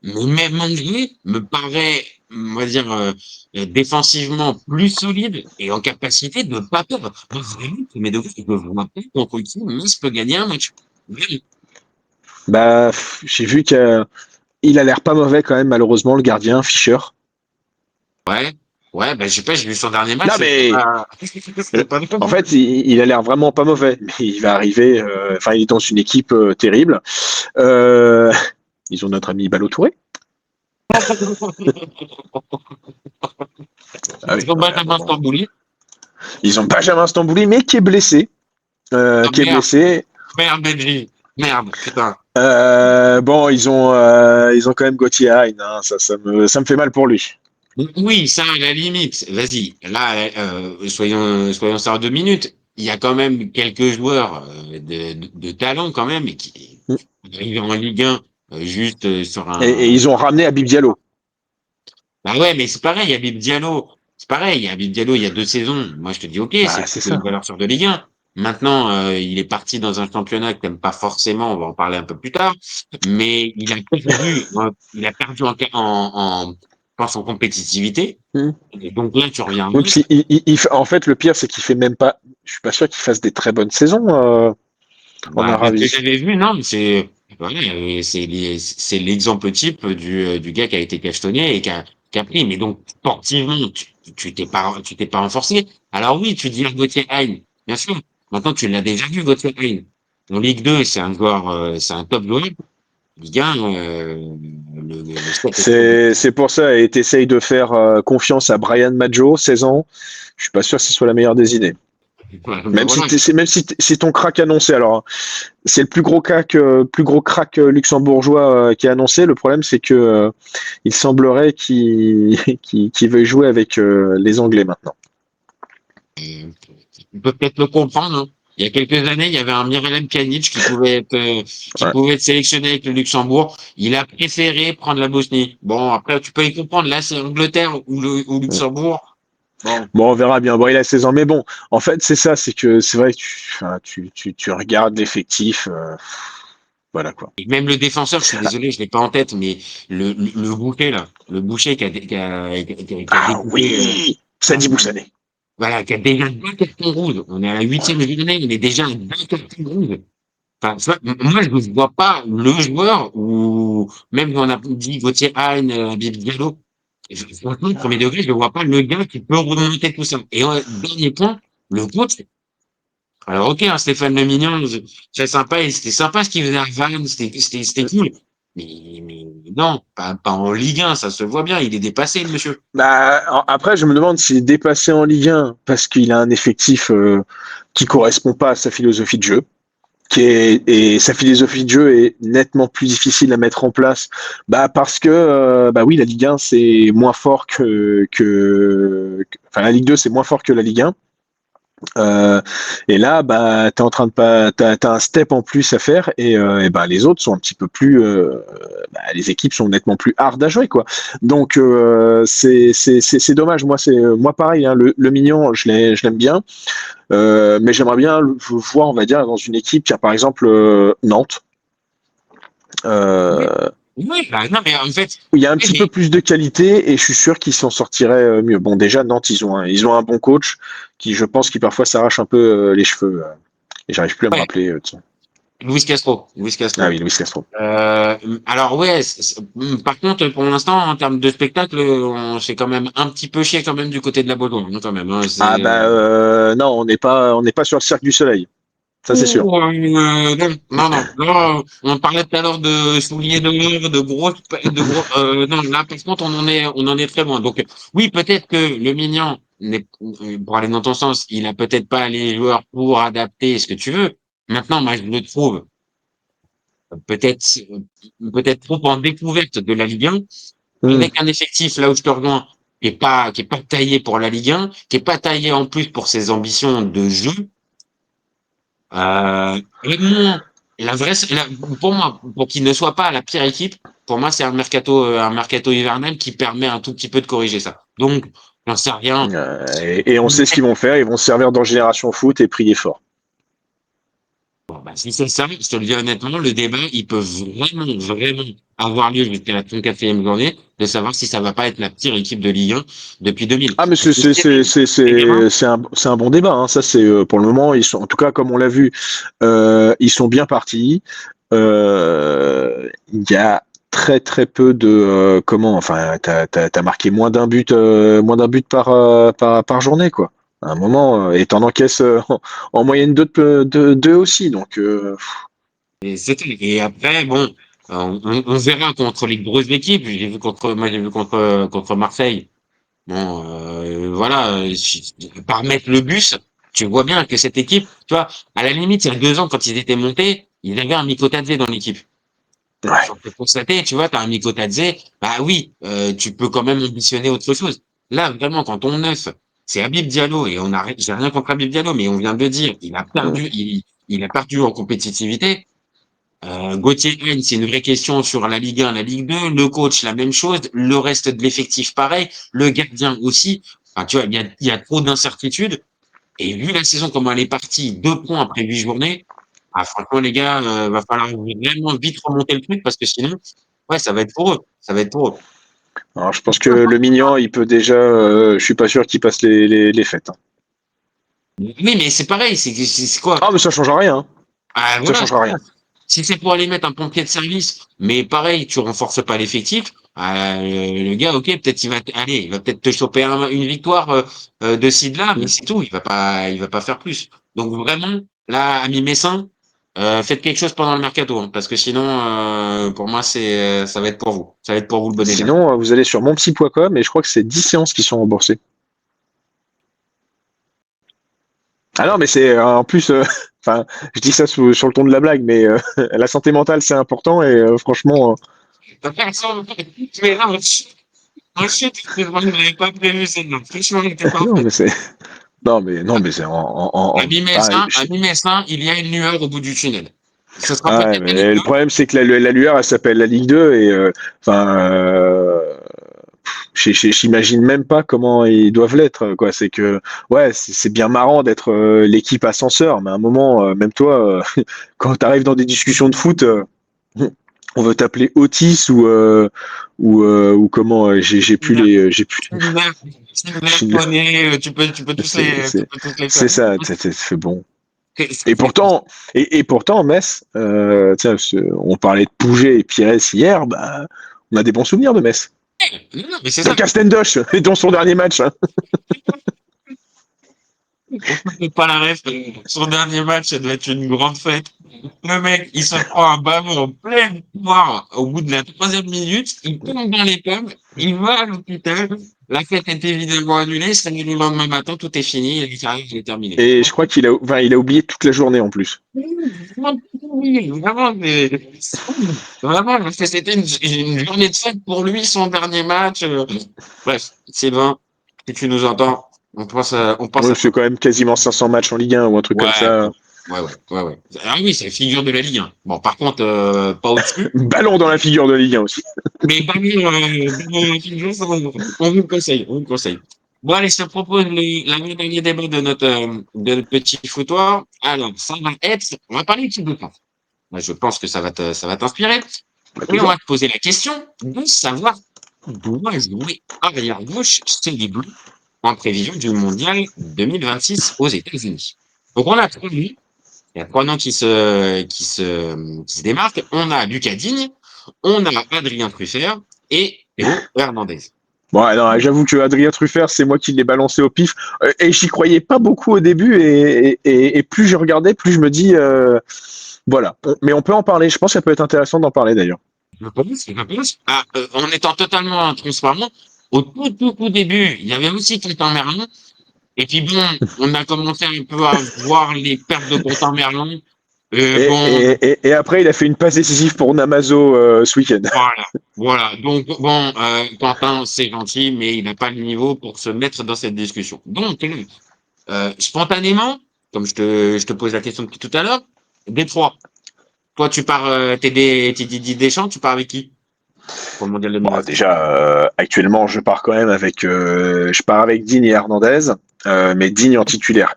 Mais même Angers me paraît, on va dire, défensivement plus solide et en capacité de ne pas perdre. Moi, vraiment, mais de je me vois pas contre qui Metz peut gagner un match. Vraiment. Bah, j'ai vu qu'il a l'air pas mauvais quand même, malheureusement, le gardien Fischer. Ouais, ouais, ben je sais pas, j'ai vu son dernier Non match, c'était mais pas, c'était pas en bon. fait, il a l'air vraiment pas mauvais, mais il va arriver. Enfin, il est dans une équipe terrible. Euh, ils ont notre ami Balotouré. Ah oui, Ils ont non mais à un Benjamin moment. Stambouli. Ils ont Benjamin Stambouli, mais qui est blessé. Ah Qui est merde, blessé. merde, Benji. Merde, putain. Bon, ils ont quand même Gauthier Hein, ça me fait mal pour lui. Oui, ça, à la limite, vas-y. Là, soyons ça en 2 minutes. Il y a quand même quelques joueurs de talent quand même et qui arrivent en Ligue 1 juste sur Et un. ils ont ramené Habib Diallo. Bah ouais, mais c'est pareil, il y a Habib Diallo. C'est pareil, il y a Habib Diallo il y a 2 saisons. Moi, je te dis, ok, Bah, c'est c'est plutôt une ça. valeur sur de Ligue 1. Maintenant, il est parti dans un championnat que t'aimes pas forcément, on va en parler un peu plus tard, mais il a perdu je pense, en compétitivité. Hmm. Et donc là, tu reviens à Donc, Metz. en fait, le pire, c'est qu'il fait même pas. Je suis pas sûr qu'il fasse des très bonnes saisons en Bah, de ce que Arabie. j'avais vu, non, mais voilà, c'est l'exemple type du gars qui a été cachetonné et qui a pris. Mais donc, sportivement, tu t'es pas renforcé. Alors oui, tu dis Gauthier Hein, bien sûr. Maintenant, tu l'as déjà vu, Gauthier Hein. En Ligue 2, c'est un joueur, c'est un top joueur. Ligue 1, le step est trop C'est pour ça, et t'essayes de faire confiance à Brian Maggio, 16 ans. Je suis pas sûr que ce soit la meilleure des idées. Ben voilà. C'est ton crack annoncé. Alors, c'est le plus gros crack luxembourgeois qui est annoncé. Le problème, c'est que il semblerait qu'il veuille jouer avec les Anglais maintenant. On peut peut-être le comprendre, hein. Il y a quelques années, il y avait un Mirelem Pjanic qui Ouais. pouvait être sélectionné avec le Luxembourg. Il a préféré prendre la Bosnie. Bon, après, tu peux y comprendre. Là, c'est Angleterre ou Luxembourg. Bon. Bon, on verra bien. Bon, il a 16 ans, mais bon, en fait, c'est ça, c'est que c'est vrai que tu regardes l'effectif, voilà quoi. Et même le défenseur, je suis désolé, je l'ai pas en tête, mais le boucher là, le boucher qui a Ah découpé, oui, ah, Sadi Boussane. voilà, qui a déjà 2 cartons rouges. On est à la 8e journée, il est déjà à 2 cartons rouges. Enfin, tu vois, moi, je ne vois pas le joueur ou même quand on a dit Gauthier Hein, Habib Diallo. Franchement, premier degré, je ne vois pas le gars qui peut remonter tout ça. Et dernier point, le coach. Alors, ok, hein, Stéphane Le Mignon, très sympa, et c'était sympa ce qu'il faisait à Vannes, c'était cool. Mais non, pas en Ligue 1, ça se voit bien, il est dépassé, le monsieur. Bah, après, je me demande s'il est dépassé en Ligue 1 parce qu'il a un effectif qui correspond pas à sa philosophie de jeu. Et sa philosophie de jeu est nettement plus difficile à mettre en place, bah parce que bah oui, la Ligue 1 c'est moins fort enfin la Ligue 2 c'est moins fort que la Ligue 1. Et là, bah, t'es en train de pas, t'as un step en plus à faire et bah, les autres sont un petit peu plus, bah, les équipes sont nettement plus hard à jouer, quoi. Donc, c'est dommage. Moi pareil, hein, le Mignon, je l'aime bien, mais j'aimerais bien le voir, on va dire, dans une équipe qui a par exemple Nantes. Oui, Euh, oui, bah, non, mais en fait, où il y a un oui, petit peu plus de qualité et je suis sûr qu'ils s'en sortiraient mieux. Bon, déjà, Nantes, ils ont un bon coach qui, je pense, qui parfois s'arrache un peu les cheveux. Et j'arrive plus à me ouais, rappeler de son. Luis Castro, Luis Ah Castro. oui, Luis Castro. Alors ouais, par contre, pour l'instant, en termes de spectacle, on s'est quand même un petit peu chié quand même du côté de la Baudouin, hein, quand même. Hein, Ah bah non, on n'est pas sur le Cirque du Soleil. Ça c'est sûr. non. On parlait tout à l'heure de souliers d'honneur, de gros. Non, là, par contre, on en est très loin. Donc, oui, peut-être que le Mignon, pour aller dans ton sens, il a peut-être pas les joueurs pour adapter ce que tu veux. Maintenant, moi, je le trouve peut-être, peut-être trop en découverte de la Ligue 1, Hmm. avec un effectif là où je te rejoins, qui est pas taillé pour la Ligue 1, qui est pas taillé en plus pour ses ambitions de jeu. Vraiment, pour moi, pour qu'il ne soit pas la pire équipe, pour moi, c'est un mercato hivernal qui permet un tout petit peu de corriger ça. Donc, j'en sais rien. Et on sait ce qu'ils vont faire. Ils vont se servir dans Génération Foot et prier fort. Bon, bah, si c'est ça, je te le dis honnêtement, le débat, il peut vraiment avoir lieu jusqu'à la 34e journée de savoir si ça va pas être la pire équipe de Ligue 1 depuis 2000. Ah mais Parce que ces gamins, c'est un bon débat. Hein. Ça c'est pour le moment ils sont en tout cas comme on l'a vu, ils sont bien partis. Il y a très peu de comment enfin t'as marqué moins d'un but par journée quoi. À un moment et t'en encaisses en moyenne deux aussi donc c'est tout. Et après, bon, on verra contre les grosses équipes. J'ai vu contre Marseille. Bon, voilà, par mettre le bus, tu vois bien que cette équipe, tu vois, à la limite, il y a 2 ans, quand ils étaient montés, ils avaient un Mikotadze dans l'équipe. ouais. Faut constater, tu vois, t'as un Mikotadze, bah oui, tu peux quand même ambitionner autre chose. Là, vraiment, quand on neuf, c'est Habib Diallo, et j'ai rien contre Habib Diallo, mais on vient de dire, il a perdu en compétitivité. Gauthier Hein, c'est une vraie question sur la Ligue 1, la Ligue 2. Le coach, la même chose. Le reste de l'effectif, pareil. Le gardien aussi. Enfin, tu vois, il y a trop d'incertitudes. Et vu la saison, comment elle est partie, 2 points après 8 journées, ah, franchement, les gars, va falloir vraiment vite remonter le truc parce que sinon, ouais, ça va être pour eux. Ça va être pour eux. Alors je pense que le mignon il peut déjà je suis pas sûr qu'il passe les fêtes. Hein. Oui, mais c'est pareil. C'est quoi? Ah mais ça change rien. Hein. Ah, Ça voilà. change rien. Si c'est pour aller mettre un pompier de service, mais pareil, tu renforces pas l'effectif, le gars, ok, peut-être il va peut-être te choper une victoire de ci de là, mais c'est tout, il va pas faire plus. Donc vraiment, là, amis messins, faites quelque chose pendant le mercato, hein, parce que sinon, pour moi, ça va être pour vous, ça va être pour vous le bon élève. Sinon, vous allez sur monpsy.com et je crois que c'est 10 séances qui sont remboursées. Ah non, mais c'est en plus, enfin, je dis ça sur le ton de la blague, mais la santé mentale c'est important et franchement, De toute façon, mais là, ensuite, je n'avais pas prévu celle-là. Franchement, il était non, parfait. mais c'est, non, mais c'est Ami Messin, il y a une lueur au bout du tunnel. Ce sera ah ouais, peut-être la Ligue mais le 2. problème c'est que la lueur elle s'appelle la Ligue 2 et enfin, j'imagine même pas comment ils doivent l'être, quoi. C'est que, ouais, c'est bien marrant d'être l'équipe ascenseur, mais à un moment, même toi, quand tu arrives dans des discussions de foot, on veut t'appeler Otis ou comment, j'ai plus, Sylvain j'ai- Poney, tu peux c'est tous les faire. c'est ça, c'est bon. C'est- Et pourtant, Metz, tiens, on parlait de Pouget et Pires hier, bah, on a des bons souvenirs de Metz. Non, mais c'est ça. Même Castendoche, et dans son dernier match, hein. On pas la ref. Son dernier match, ça doit être une grande fête. Le mec, il se prend un ballon en pleine poire au bout de la 3e minute. Il tombe dans les pommes. Il va à l'hôpital. La fête est évidemment annulée. C'est le lendemain matin. Tout est fini. Et la carrière est terminée. Et je crois il a oublié toute la journée en plus. Oui, vraiment, vraiment, c'était une journée de fête pour lui, son dernier match. Bref, Sylvain, si tu nous entends, on pense Ouais, à c'est toi. quand même quasiment 500 matchs en Ligue 1 ou un truc comme Ouais, ça. ouais. Ah oui, c'est figure de la Ligue 1. Bon, par contre, pas au-dessus. Ballon dans la figure de Ligue 1 aussi. Mais Bamir, figure, on vous le conseille, on vous le conseille. Bon, allez, je te propose l'avant-dernier débat de notre petit foutoir. Alors, ça va être, on va parler de France. Moi, je pense que ça va t'inspirer. Bah, Et on va toujours. te poser la question de savoir qui doit jouer arrière gauche chez les Bleus en prévision du mondial 2026 aux États-Unis. Donc, on a 3 noms. Il y a 3 noms qui se démarquent. On a Lucas Digne, on a Adrien Truffert et Théo Hernandez. Bon, alors, j'avoue que Adrien Truffert, c'est moi qui l'ai balancé au pif. Et j'y croyais pas beaucoup au début. Et plus je regardais, plus je me dis, voilà. Mais on peut en parler. Je pense que ça peut être intéressant d'en parler d'ailleurs. Je pense, en étant totalement transparent, au tout début, il y avait aussi Quentin Merlin. Et puis bon, on a commencé un peu à voir les pertes de Quentin Merlin. Bon, Et après, il a fait une passe décisive pour Namazo ce week-end. voilà. Donc bon, Quentin, c'est gentil, mais il n'a pas le niveau pour se mettre dans cette discussion. Donc, spontanément, comme je te pose la question depuis tout à l'heure, Détroit. Toi, tu pars, t'es Didier Deschamps, tu pars avec qui pour le mondial Bon, 2026? déjà, actuellement, je pars avec Digne et Hernandez, mais Digne en titulaire.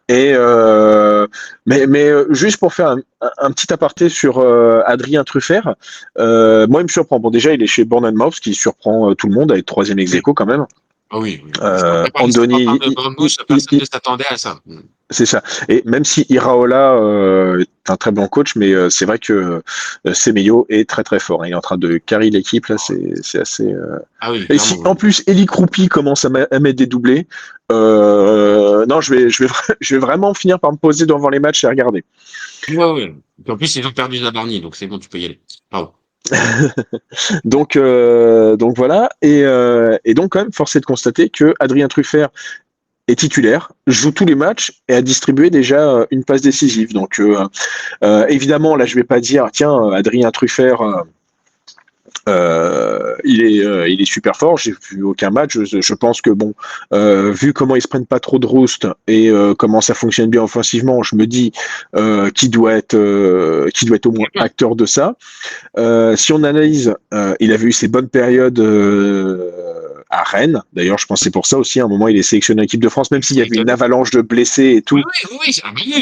Juste pour faire un petit aparté sur Adrien Truffert, moi, il me surprend. Bon, déjà, il est chez Bournemouth, qui surprend tout le monde, avec troisième ex Oui. aequo quand même. Ah oui, oui. Je crois qu'à part les supporters Andoni, de Bournemouth, personne ne s'attendait à ça. c'est ça. Et même si Iraola est un très bon coach, mais c'est vrai que Semedo est très très fort, hein. Il est en train de carrer l'équipe là, c'est assez. Ah oui, Et clairement, si oui. en plus Eli Kroupi commence à mettre des doublés, non, je vais vraiment finir par me poser devant les matchs et regarder. Ouais. Et en plus, ils ont perdu Zabarni, donc c'est bon, tu peux y aller. Pardon. Donc voilà. Et donc quand même, force est de constater que Adrien Truffert est titulaire, joue tous les matchs et a distribué déjà une passe décisive. Donc évidemment, là, je vais pas dire, tiens, Adrien Truffert, il est super fort. J'ai vu aucun match. Je pense que bon, vu comment ils se prennent pas trop de roost et comment ça fonctionne bien offensivement, je me dis qui doit être au moins acteur de ça. Si on analyse, il avait eu ses bonnes périodes à Rennes. D'ailleurs, je pense que c'est pour ça aussi, à un moment, il est sélectionné en équipe de France, même s'il y avait une avalanche de blessés et tout. Oui,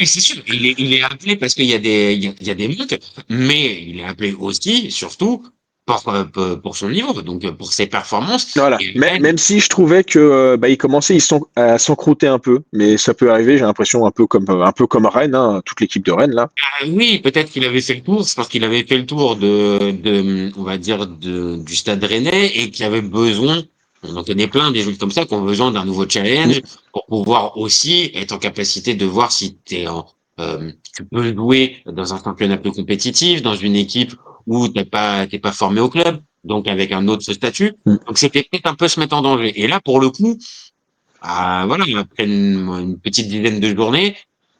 c'est sûr. Il est appelé parce qu'il y a il y a des manques, mais il est appelé aussi, surtout, pour son niveau, donc pour ses performances. Voilà. Et Mais, Rennes, même si je trouvais que il commençait à s'encrouter un peu, mais ça peut arriver. J'ai l'impression un peu comme Rennes, hein, toute l'équipe de Rennes là. oui, peut-être qu'il avait fait le tour, c'est parce qu'il avait fait le tour on va dire, du stade rennais et qu'il avait besoin, on en connaît plein des joueurs comme ça qui ont besoin d'un nouveau Mm. challenge pour pouvoir aussi être en capacité de voir si tu peux jouer dans un championnat plus compétitif, dans une équipe où t'es pas formé au club, donc avec un autre statut. Mm. Donc c'était peut-être un peu se mettre en danger. Et là, pour le coup, voilà, après une petite dizaine de journées,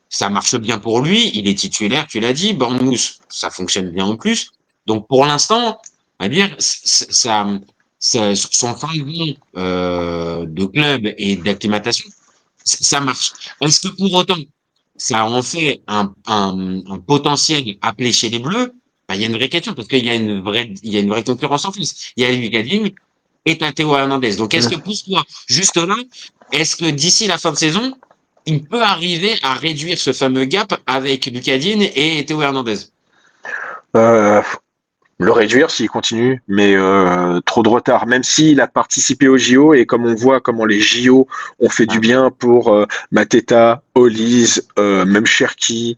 ça marche bien pour lui. Il est titulaire, tu l'as dit. Bournemouth, ça fonctionne bien en plus. Donc pour l'instant, on va dire, son fin de club et d'acclimatation, ça marche. Est-ce que pour autant, ça en fait un potentiel appelé chez les Bleus? Ben, il y a une vraie question parce qu'il y a une vraie concurrence en plus. Il y a Lucas Digne, et t'as Théo Hernandez. Donc, est-ce que pour toi, juste là, est-ce que d'ici la fin de saison, il peut arriver à réduire ce fameux gap avec Lucas Digne et Théo Hernandez? Euh, le réduire s'il continue, mais trop de retard. Même s'il a participé aux JO et comme on voit comment les JO ont fait du Ah, bien pour Mateta, Olise, même Cherki,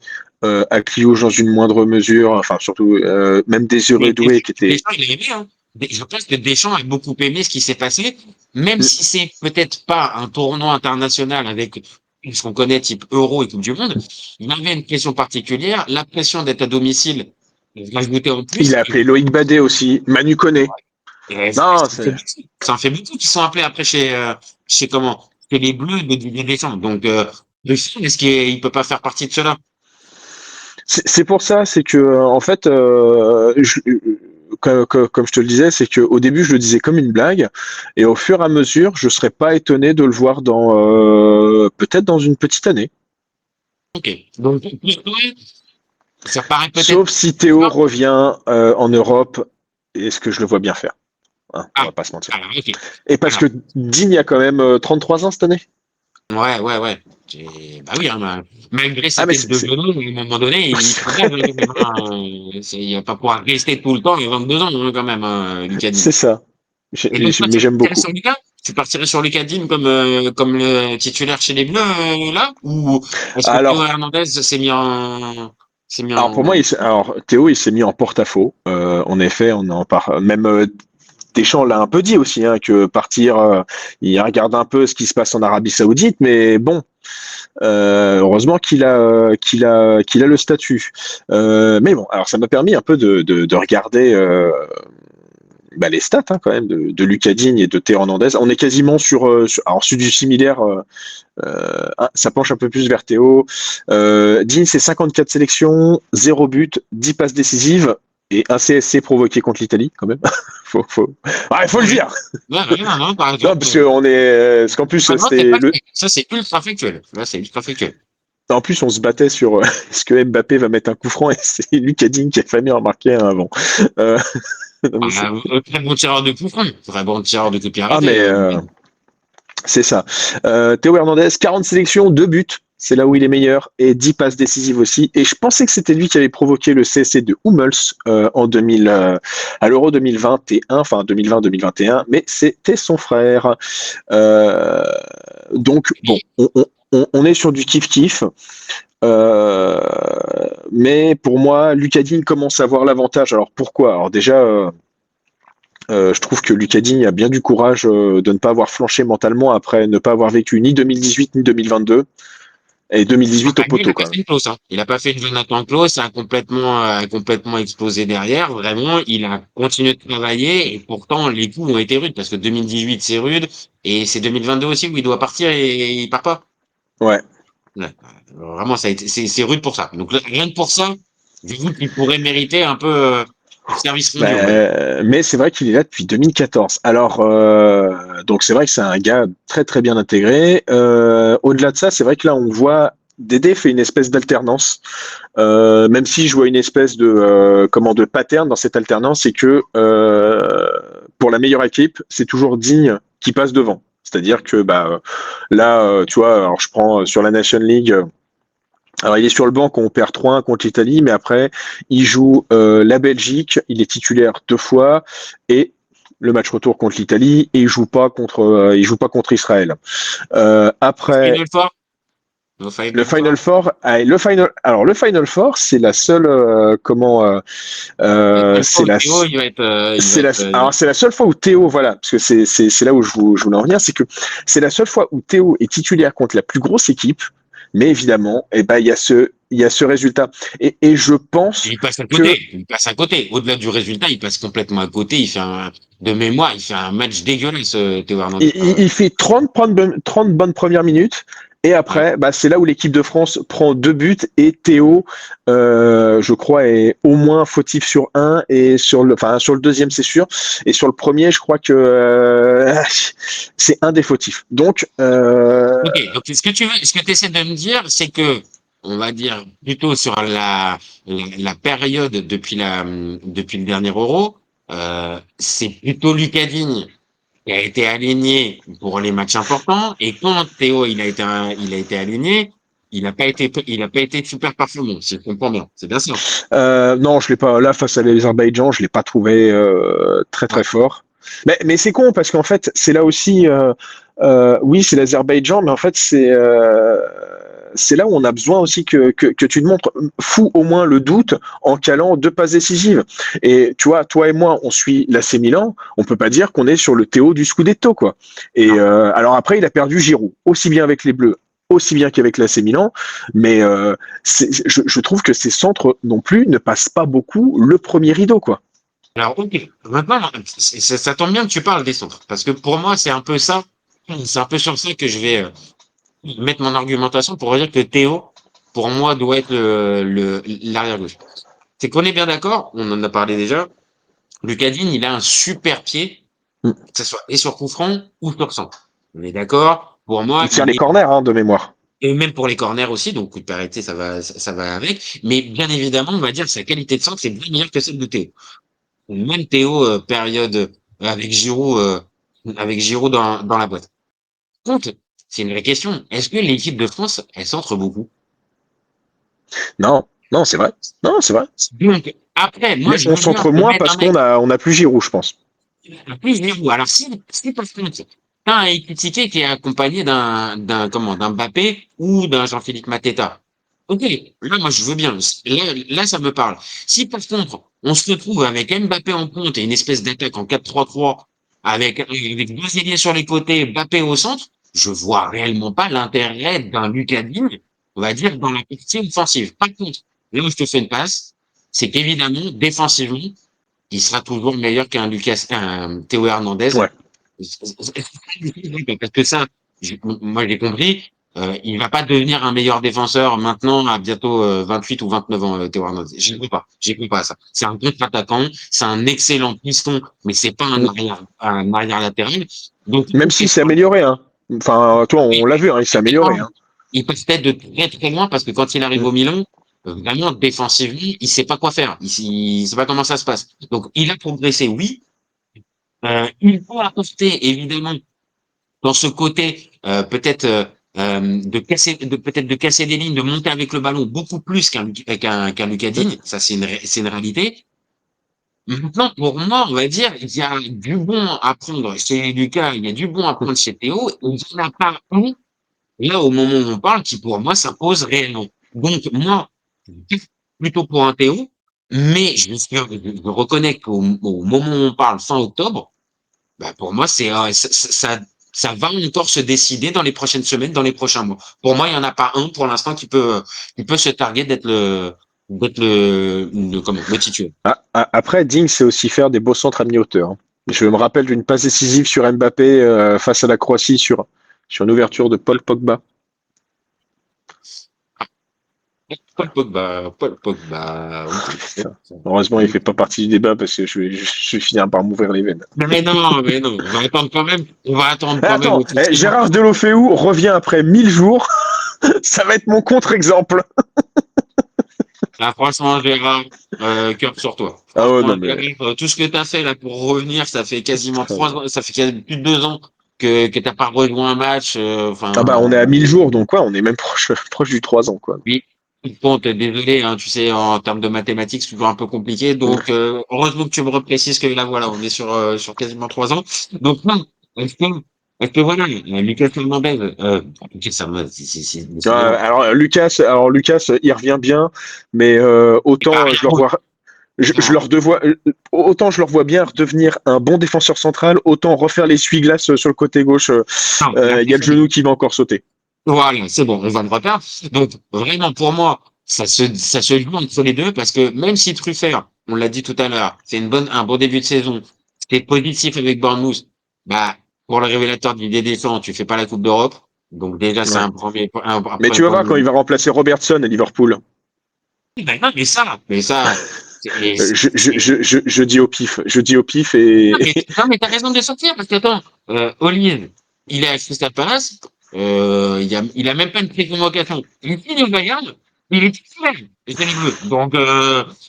Akliouche dans une moindre mesure, enfin surtout même Désiré mais Doué qui était. Deschamps, il a aimé, hein. Je pense que Deschamps a beaucoup aimé ce qui s'est passé, même si c'est peut-être pas un tournoi international avec ce qu'on connaît type Euro et Coupe du Monde, il avait une pression particulière, la pression d'être à domicile, rajouter en Il plus, a appelé Loïc Badet aussi, Manu Koné. Non, c'est ça en fait beaucoup qui sont appelés après chez comment? Chez les Bleus de Didier Deschamps. Donc, Deschamps, est-ce qu'il peut pas faire partie de cela? c'est pour ça, c'est que en fait, comme je te le disais, c'est qu'au début je le disais comme une blague, et au fur et à mesure, je serais pas étonné de le voir dans peut-être dans une petite année. Ok. Donc, pour toi, ça paraît peut-être Sauf si Théo revient en Europe, et ce que je le vois bien faire. Hein, on ah, va pas se mentir. alors, ok. Et parce Alors, que Digne a quand même 33 ans cette année. ouais, ouais, ouais. Bah oui, hein, malgré Ah sa mais tête de genou, à un moment donné, il faut bien, quand même, hein, il va pas pouvoir rester tout le temps, il a 22 ans, hein, quand même, hein, Lucas Digne. c'est ça. Et donc, toi, Mais tu j'aime partirais beaucoup. sur Lucas? Tu partirais sur Lucas Digne comme le titulaire chez les Bleus, là? Ou est-ce que Théo Alors, Hernandez s'est mis alors pour moi, en, alors Théo, il s'est mis en porte-à-faux. En effet, on en parle. Même Deschamps l'a un peu dit aussi, hein, que partir, il regarde un peu ce qui se passe en Arabie Saoudite, mais bon, heureusement qu'il a le statut. Mais bon, alors ça m'a permis un peu de regarder bah, les stats hein, quand même de Lucas Digne et de Théo Hernandez. On est quasiment alors sur du similaire. Ça penche un peu plus vers Théo. Digne, c'est 54 sélections, 0 but, 10 passes décisives et un CSC provoqué contre l'Italie, quand même. Faut le ouais, dire. ouais, non, non, par Non, exemple. parce qu'on est, parce qu'en plus, Ah non, c'est c'était pas le, fait. Ça, c'est ultra factuel. Là, c'est ultra factuel. en plus, on se battait sur est-ce que Mbappé va mettre un coup franc et c'est Lucas Digne qui a failli en marquer un avant. Euh, non, mais Ah, très bon tireur de coup franc. Très bon tireur de coup de pied ah, arrêté. mais c'est ça. Théo Hernandez, 40 sélections, 2 buts. C'est là où il est meilleur et 10 passes décisives aussi. Et je pensais que c'était lui qui avait provoqué le CSC de Hummels en 2000, à l'Euro 2021, enfin 2020-2021, mais c'était son frère. Euh, donc bon, on est sur du kiff-kiff. Euh, mais pour moi, Lucas Digne commence à avoir l'avantage. Alors pourquoi? Alors déjà, je trouve que Lucas Digne a bien du courage de ne pas avoir flanché mentalement après ne pas avoir vécu ni 2018 ni 2022 et 2018 au Lui, il poteau a pas quand fait même. une close, hein. Il a pas fait une Jonathan Klaus, ça a complètement explosé derrière. Vraiment, il a continué de travailler et pourtant, les coups ont été rudes parce que 2018, c'est rude et c'est 2022 aussi où il doit partir et il part pas. Ouais. Ouais. Vraiment, c'est rude pour ça. Donc, rien que pour ça, je vous qu'il pourrait mériter un peu, le service rendu, on va dire. Mais c'est vrai qu'il est là depuis 2014. Alors, donc c'est vrai que c'est un gars très très bien intégré. Au-delà de ça, c'est vrai que là on voit Dédé fait une espèce d'alternance. Même si je vois une espèce de de pattern dans cette alternance, c'est que pour la meilleure équipe, c'est toujours Digne qui passe devant. C'est-à-dire que bah là, tu vois, alors je prends sur la Nation League. Alors, il est sur le banc quand on perd 3-1 contre l'Italie, mais après, il joue la Belgique, il est titulaire 2 fois, et le match retour contre l'Italie, et il joue pas contre Israël. Après, Final Four? No le Final Final Four? Four, alors le Final Four, c'est la seule, La seule fois c'est où la, Théo, alors c'est la seule fois où Théo, voilà, parce que c'est là où je voulais en venir, c'est que c'est la seule fois où Théo est titulaire contre la plus grosse équipe, mais évidemment, eh ben il y a ce résultat, et je pense il passe à que côté. Il passe à côté. Au-delà du résultat, il passe complètement à côté. De mémoire, il fait un match dégueulasse, Théo Hernandez. il fait 30 bonnes premières minutes. Et Ouais. après, bah, c'est là où l'équipe de France prend 2 buts et Théo, je crois, est au moins fautif sur un et sur le deuxième, c'est sûr. Et sur le premier, je crois que c'est un des fautifs. Donc, Ok. Donc, ce que tu essaies de me dire, c'est que, on va dire, plutôt sur la période depuis le dernier Euro, c'est plutôt Lucas Digne il a été aligné pour les matchs importants. Et quand Théo, il a été aligné, il a pas été super performant, si je comprends bien. C'est bien ça. Non, je l'ai pas. Là, face à l'Azerbaïdjan, je l'ai pas trouvé très Ouais. très fort. Mais c'est con parce qu'en fait, c'est là aussi. Oui, c'est l'Azerbaïdjan, mais en fait, c'est là où on a besoin aussi que tu te montres fou au moins le doute en calant deux passes décisives. Et tu vois, toi et moi, on suit l'AC Milan. On peut pas dire qu'on est sur le Théo du Scudetto, quoi. Et Non. alors après, il a perdu Giroud, aussi bien avec les Bleus, aussi bien qu'avec l'AC Milan. Mais je trouve que ces centres non plus ne passent pas beaucoup le premier rideau, quoi. Alors, ok. Maintenant, ça tombe bien que tu parles des centres. Parce que pour moi, c'est un peu ça. C'est un peu sur ça que je vais mettre mon argumentation pour dire que Théo, pour moi, doit être l'arrière gauche. C'est qu'on est bien d'accord, on en a parlé déjà. Lucas Digne, il a un super pied, Mm. que ce soit et sur coup franc ou sur centre. On est d'accord. Pour moi, Il tire les corners, hein, de mémoire. et même pour les corners aussi, donc coup de pied arrêté, ça va avec. Mais bien évidemment, on va dire que sa qualité de centre, c'est bien meilleure que celle de Théo. Même Théo, période avec Giroud dans la boîte. Donc, c'est une vraie question. Est-ce que l'équipe de France, elle centre beaucoup? Non, non, c'est vrai. Non, c'est vrai. Donc, après, moi, Mais je on veux bien centre te moins mettre un parce mec on a plus Giroud, je pense. plus Giroud. Alors, si par contre, t'as un Ekitike qui est accompagné d'un Mbappé ou d'un Jean-Philippe Mateta. Ok, là, moi, je veux bien. Là, ça me parle. Si par contre, on se retrouve avec Mbappé en compte et une espèce d'attaque en 4-3-3 avec deux ailiers sur les côtés, Mbappé au centre, je vois réellement pas l'intérêt d'un Lucas Digne, on va dire, dans la partie offensive. Par contre, là où je te fais une passe, c'est qu'évidemment, défensivement, il sera toujours meilleur qu'un Théo Hernandez. Ouais. Parce que ça, moi j'ai compris, il va pas devenir un meilleur défenseur maintenant à bientôt 28 ou 29 ans, Théo Hernandez. J'y crois pas ça. C'est un contre-attaquant, c'est un excellent piston, mais c'est pas Mm. un arrière latéral. Donc Même s'il s'est amélioré, hein. Enfin, toi, on l'a vu, hein, il s'est amélioré, hein. il peut peut-être de très très loin parce que quand il arrive Mm. au Milan, vraiment défensivement, il sait pas quoi faire. Il sait pas comment ça se passe. Donc il a progressé, oui. Il peut apporter évidemment dans ce côté peut-être de casser des lignes, de monter avec le ballon beaucoup plus qu'un Lucas Mm. Digne. Ça c'est une réalité. Maintenant pour moi on va dire il y a du bon à prendre chez Lucas, il y a du bon à prendre chez Théo. Il n'y en a pas un là au moment où on parle qui pour moi s'impose réellement. Donc moi plutôt pour un Théo, mais je reconnais au moment où on parle fin octobre. Bah, pour moi, ça va encore se décider dans les prochaines semaines, dans les prochains mois. Pour moi, il y en a pas un pour l'instant qui peut se targuer d'être comment, le titulaire. Après, Ding sait aussi faire des beaux centres à mi-hauteur, hein. Je me rappelle d'une passe décisive sur Mbappé face à la Croatie sur une ouverture de Paul Pogba. Paul Pogba, ok. Heureusement, il fait pas partie du débat parce que je vais finir par m'ouvrir les veines. Mais non, on va attendre Eh, quand même attends, au titre. Gérard Delofeu revient après 1000 jours. Ça va être mon contre-exemple. Ah, franchement, Gérard, cœur sur toi. Ah ouais, Franchement, non mais. Gérard, tout ce que tu as fait là pour revenir, ça fait quasiment 3 ans, ça fait plus de 2 ans que t'as pas rejoint un match. Ah bah, on Enfin, est à 1000 jours, donc quoi, on est même proche du 3 ans, quoi. oui. Bon, désolé, hein, tu sais, en termes de mathématiques, c'est toujours un peu compliqué. Donc, heureusement que tu me reprécises que là, voilà, on est sur quasiment 3 ans. Donc, non, est-ce que, est-ce que voilà, Lucas Hernandez, Lucas Hernandez, décidément, Lucas, il revient bien, mais il va autant rien je leur contre. vois, autant je leur vois bien redevenir un bon défenseur central, autant refaire l'essuie-glace sur le côté gauche. Non, là, Il y a le genou qui va encore sauter. voilà, c'est bon, on va le repère. Donc, vraiment, pour moi, ça se joue entre les deux parce que même si Truffert, on l'a dit tout à l'heure, c'est un bon début de saison, c'est positif avec Bournemouth, bah, pour le révélateur d'idée Deschamps, tu fais pas la Coupe d'Europe. Donc, déjà, c'est Ouais. un Mais premier tu vas point voir de quand il vue. va remplacer Robertson à Liverpool. Ben non, mais ça, Je dis au pif, non, mais t'as raison de le sortir parce que attends, Olive, il est à Crystal Palace, il a même pas une prise de convocation. Il signe au Bayern, il est titulaire, et c'est les Bleus. Donc,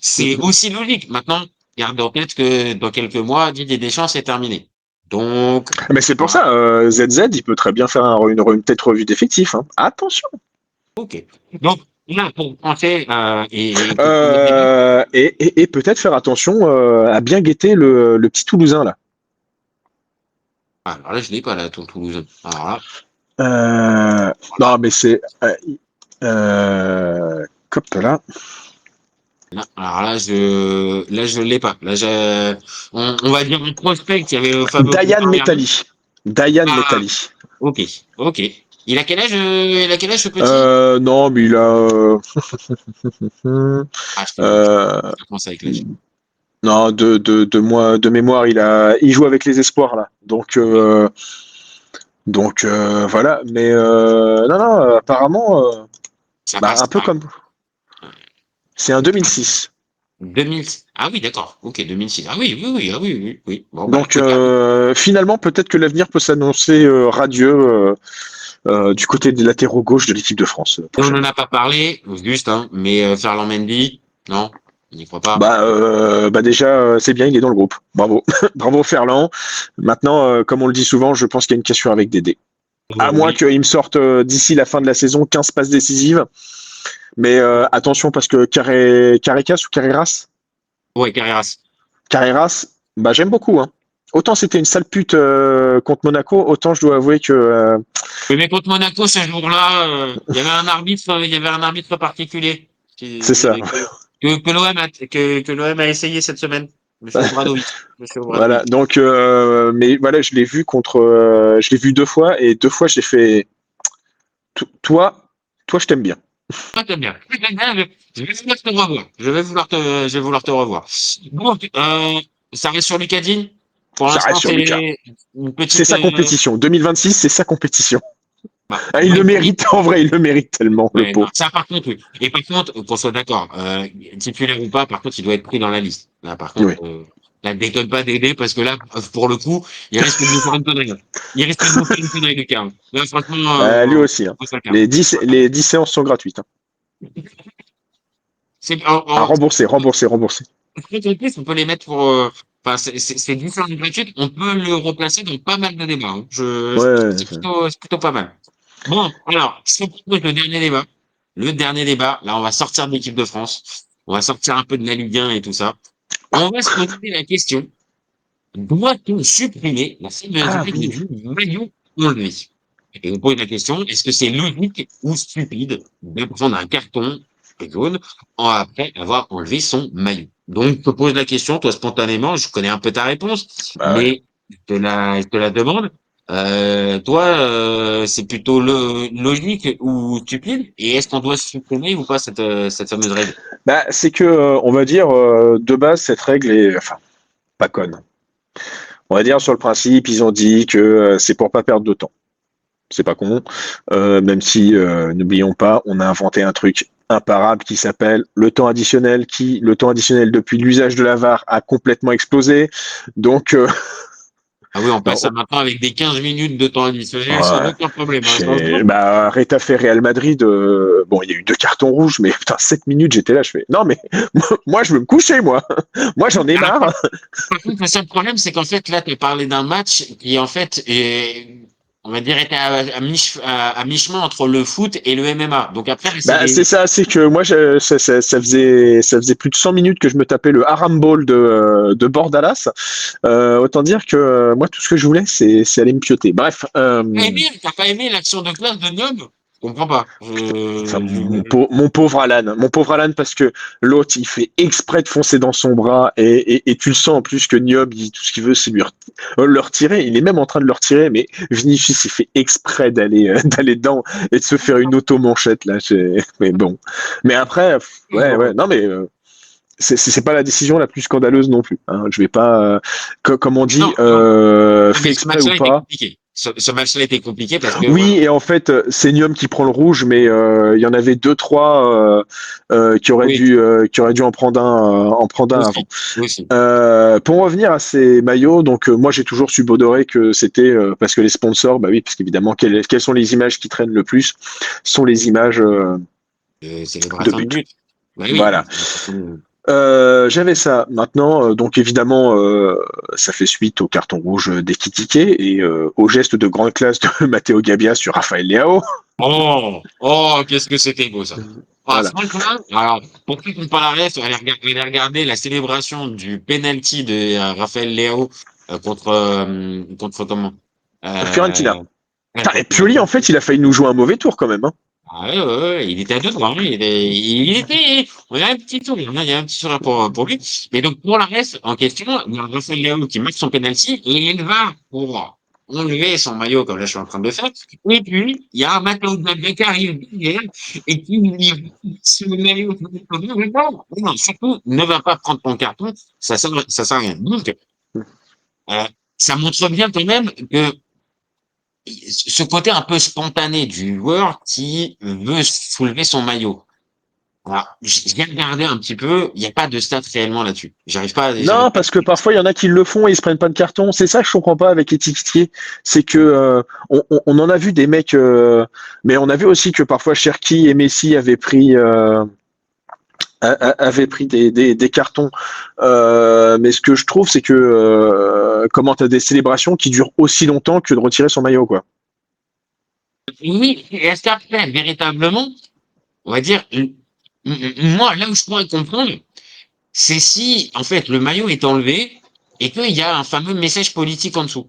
c'est aussi logique. Maintenant, garde en tête que dans quelques mois, Didier Deschamps, c'est terminé. Donc, Mais c'est pour ça, ZZ, il peut très bien faire une peut-être revue d'effectifs. Hein. Attention. ok. Donc, là, pour penser et comprendre le débat, Et peut-être faire attention à bien guetter le petit Toulousain là. alors là, je l'ai pas là, ton Toulouse. Alors là, Non, mais c'est Cop là. alors là, je l'ai pas. Là, on va dire en prospect, il y avait le fameux Dayan Quentin Merlin. Metali. Dayan Ah, Metali. ok, ok. Il a quel âge ce petit? Non, mais il a. Ah, Euh, je pense avec l'âge. non, de mémoire, il joue avec les espoirs là. Ok. Voilà. Mais non, non, apparemment, Ça bah, passe un peu pas. comme. C'est un 2006. 2000. Ah oui, d'accord. Ok, 2006. Ah oui, oui, oui, ah oui, oui, oui. Bon, bah, Donc écoute, là, finalement, peut-être que l'avenir peut s'annoncer radieux du côté des latéraux gauche de l'équipe de France on n'en prochainement. a pas parlé, juste, hein, mais Ferland Mendy, non, on n'y croit pas. Bah déjà, c'est bien, il est dans le groupe. Bravo, bravo Ferland. Maintenant, comme on le dit souvent, je pense qu'il y a une cassure avec Dédé. À moins Oui, qu'il me sorte d'ici la fin de la saison 15 passes décisives. Mais attention parce que Carreras ou Carreras, ouais, Carreras. Carreras, bah j'aime beaucoup. Hein. Autant c'était une sale pute contre Monaco, autant je dois avouer que Oui, mais contre Monaco, ce jour-là, il y avait un arbitre particulier c'est ça. que l'OM a essayé cette semaine. Monsieur Obradovic. Monsieur Voilà. Obradovic. Donc, mais voilà, je l'ai vu 2 fois et 2 fois j'ai fait. Toi, toi, je t'aime bien. Ah, t'aimes bien. Je vais vouloir te revoir. Je vais vouloir te revoir. Donc, ça reste sur Lucadine. Pour Ça reste l'instant, sur Lucas. c'est une C'est petite, sa compétition. 2026, c'est sa compétition. bah, Ah, il ouais, le mérite, en vrai, il le mérite tellement, le ouais, non, pauvre. ça, par contre, oui. Et par contre, qu'on soit d'accord, titulaire ou pas, par contre, il doit être pris dans la liste. Là, par contre, Oui. là, déconne pas d'aider parce que là, pour le coup, il risque de nous faire une connerie. Il risque de nous faire une connerie, Lucas. Là, franchement, Lui aussi. Hein. faut pas le faire. Les 10 séances sont gratuites. Hein. C'est, À rembourser, rembourser, rembourser. en plus, on peut les mettre pour, enfin, c'est différentes gratuites. On peut le replacer dans pas mal de débats. Hein. Ouais, ouais, C'est plutôt pas mal. Bon, alors, je te propose le dernier débat. Le dernier débat, là, on va sortir de l'équipe de France. On va sortir un peu de la Ligue 1 et tout ça. On va se poser la question, doit-on supprimer la fameuse Ah règle oui. du maillot enlevé? Et on pose la question, est-ce que c'est logique ou stupide de prendre un carton jaune après avoir enlevé son maillot? Donc, je te pose la question, toi, spontanément, je connais un peu ta réponse, Bah ouais. mais je te la demande. Toi, c'est plutôt logique ou stupide? Et est-ce qu'on doit supprimer ou pas cette fameuse règle? Bah, c'est que, on va dire, de base, cette règle est, enfin, pas conne. On va dire, sur le principe, ils ont dit que c'est pour pas perdre de temps. C'est pas con. Même si, n'oublions pas, on a inventé un truc imparable qui s'appelle le temps additionnel depuis l'usage de la VAR a complètement explosé. Donc, Ah oui, on non, passe ça maintenant avec des 15 minutes de temps additionnel sans ouais. aucun problème, hein, franchement. Bah, Retafe Real Madrid, bon, il y a eu 2 cartons rouges, mais putain, 7 minutes, j'étais là, je fais, non, mais moi, je veux me coucher, moi. Moi, j'en ai Alors, marre. par contre, le seul problème, c'est qu'en fait, là, tu parlais d'un match qui, en fait, on va dire, était à mi-chemin entre le foot et le MMA. Donc après, c'est Bah, c'est les. ça, c'est que moi, ça faisait plus de 100 minutes que je me tapais le Haram Ball de Bordalas. Autant dire que moi, tout ce que je voulais, c'est aller me pioter. Bref, T'as pas aimé l'action de classe de Niom? Je comprends pas. enfin, mon pauvre Alan, parce que l'autre, il fait exprès de foncer dans son bras et tu le sens en plus que Niob, tout ce qu'il veut, c'est le retirer. Il est même en train de le retirer, mais Vinicius, il fait exprès d'aller d'aller dedans et de se faire une auto-manchette, là. Mais bon. Mais après, ouais, ouais, non, mais c'est pas la décision la plus scandaleuse non plus. Hein. Je vais pas, comme on dit, Non, non, non, fait mais ce exprès ou match-là était pas. compliqué. Ce match-là était compliqué parce que, Oui, voilà. et en fait, c'est Niom qui prend le rouge, mais il y en avait deux, trois Oui, qui auraient dû en prendre un avant. aussi, aussi. Pour revenir à ces maillots, donc moi j'ai toujours subodorer que c'était parce que les sponsors, bah oui, parce qu'évidemment, quelles sont les images qui traînent le plus? Sont les images de Célébration de but. but. Bah oui. Voilà. J'avais ça. Maintenant, donc évidemment, ça fait suite au carton rouge d'Ekitike et au geste de grande classe de Matteo Gabbia sur Raphaël Leao. Oh, qu'est-ce que c'était beau ça. Ah, Voilà. franchement, alors, pour ceux qui n'ont pas la ref, allez regarder la célébration du penalty de Raphaël Leao contre comment? Fiorentina. Euh, Putain, et Pioli, en fait, il a failli nous jouer un mauvais tour quand même. Hein. Ah ouais, ouais, ouais, il était à deux doigts, hein. On a un petit tour, il y a un petit sourire pour lui. Mais donc, pour la reste, en question, il y a Raphaël Leao qui marque son penalty et il va pour enlever son maillot, comme là, je suis en train de le faire. Et puis, il y a un Matteo Gabbia qui arrive derrière et qui lui sur le maillot. Non, surtout, ne va pas prendre ton carton, ça sert à rien. Donc, euh, ça montre bien quand même que ce côté un peu spontané du joueur qui veut soulever son maillot. Alors, j'ai regardé un petit peu, il n'y a pas de stats réellement là-dessus. J'arrive Non, pas. parce que parfois, il y en a qui le font et ils se prennent pas de carton. C'est ça que je comprends pas avec Étiquetier. C'est que on en a vu des mecs, mais on a vu aussi que parfois Cherki et Messi avaient pris des cartons. Mais ce que je trouve, c'est que comment t'as des célébrations qui durent aussi longtemps que de retirer son maillot, quoi. Oui, est-ce qu'après, véritablement, on va dire, moi, là où je pourrais comprendre, c'est si, en fait, le maillot est enlevé et qu'il y a un fameux message politique en dessous.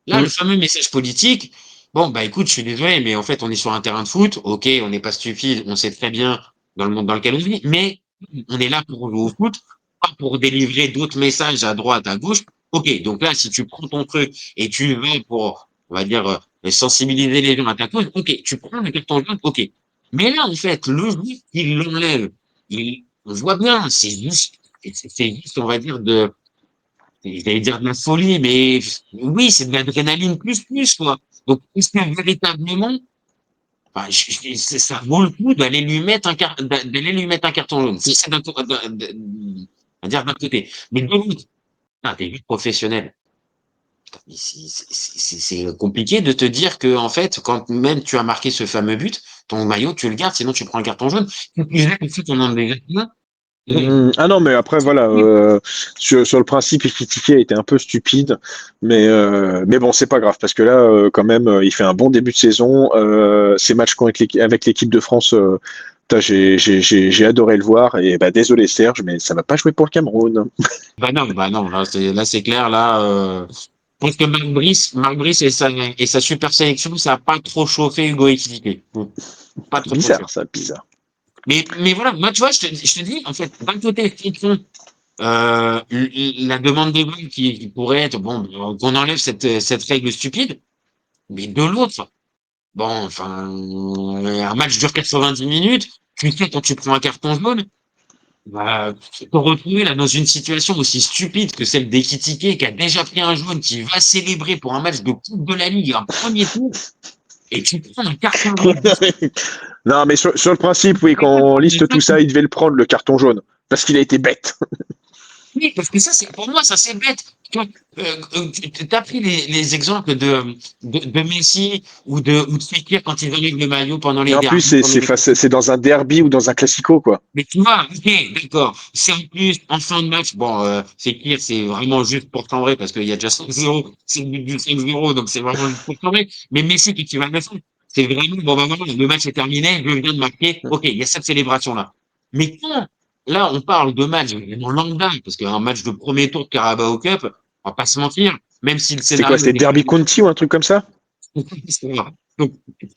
Là, le Mm. fameux message politique, bon, bah écoute, je suis désolé, mais en fait, on est sur un terrain de foot, ok, on n'est pas stupide, on sait très bien dans le monde dans lequel on vit, mais on est là pour jouer au foot, pas pour délivrer d'autres messages à droite, à gauche. Ok, donc là, si tu prends ton truc et tu vas pour, on va dire, sensibiliser les gens à ta cause, ok, tu prends le carton jaune, ok. Mais là, en fait, le jour qu'il l'enlève, on voit bien, c'est juste, on va dire, j'allais dire de la folie, mais oui, c'est de l'adrénaline plus, quoi. Donc, est-ce que véritablement, enfin, ça vaut le coup d'aller lui mettre un carton jaune? C'est ça à dire d'un côté. Mais de l'autre, t'es vite professionnel. Putain, mais c'est compliqué de te dire que, en fait, quand même tu as marqué ce fameux but, ton maillot, tu le gardes, sinon tu prends un carton jaune. En fait, on en est exactement. Ah non, mais après, voilà, sur le principe, Ekitike était un peu stupide, mais bon, c'est pas grave, parce que là, quand même, il fait un bon début de saison. Ses matchs avec l'équipe de France, putain, j'ai adoré le voir, et bah, désolé Serge, mais ça va pas jouer pour le Cameroun. Bah non, là c'est clair, là, je pense que Marc Brice et sa super sélection, ça a pas trop chauffé Hugo Ekitike. Pas trop chauffé. Bizarre, ça, bizarre. Mais voilà, moi, tu vois, je te dis, en fait, d'un côté, fiction, la demande des balles qui pourrait être, bon, qu'on enlève cette règle stupide, mais de l'autre, bon, enfin, un match dure 90 minutes, tu sais, quand tu prends un carton jaune, bah, te retrouver là dans une situation aussi stupide que celle d'Ekitike qui a déjà pris un jaune, qui va célébrer pour un match de Coupe de la Ligue, un premier tour, et tu prends un carton jaune. Non, mais sur le principe, oui, quand on liste tout ça, il devait le prendre, le carton jaune, parce qu'il a été bête. Oui, parce que ça, c'est pour moi, ça c'est bête. Tu vois, tu as pris les exemples de Messi ou de Fekir quand ils enlèvent le maillot pendant Et les en plus, derbies, pendant les c'est dans un derby ou dans un classico, quoi. mais tu vois, ok, d'accord. C'est en plus en fin de match. Bon, Fekir, c'est vraiment juste pour t'en parce qu'il y a déjà 5-0. C'est le but du 5-0, donc c'est vraiment juste pour t'en mais Messi, qui va le faire, c'est vraiment, bon, ben voilà, le match est terminé, je viens de marquer. Ok, il y a cette célébration-là. Mais quand, là, on parle de match vraiment lambda, parce qu'un match de premier tour de Carabao Cup, on va pas se mentir, même si le C'était quoi? scénario C'était était Derby County ou un truc comme ça? donc,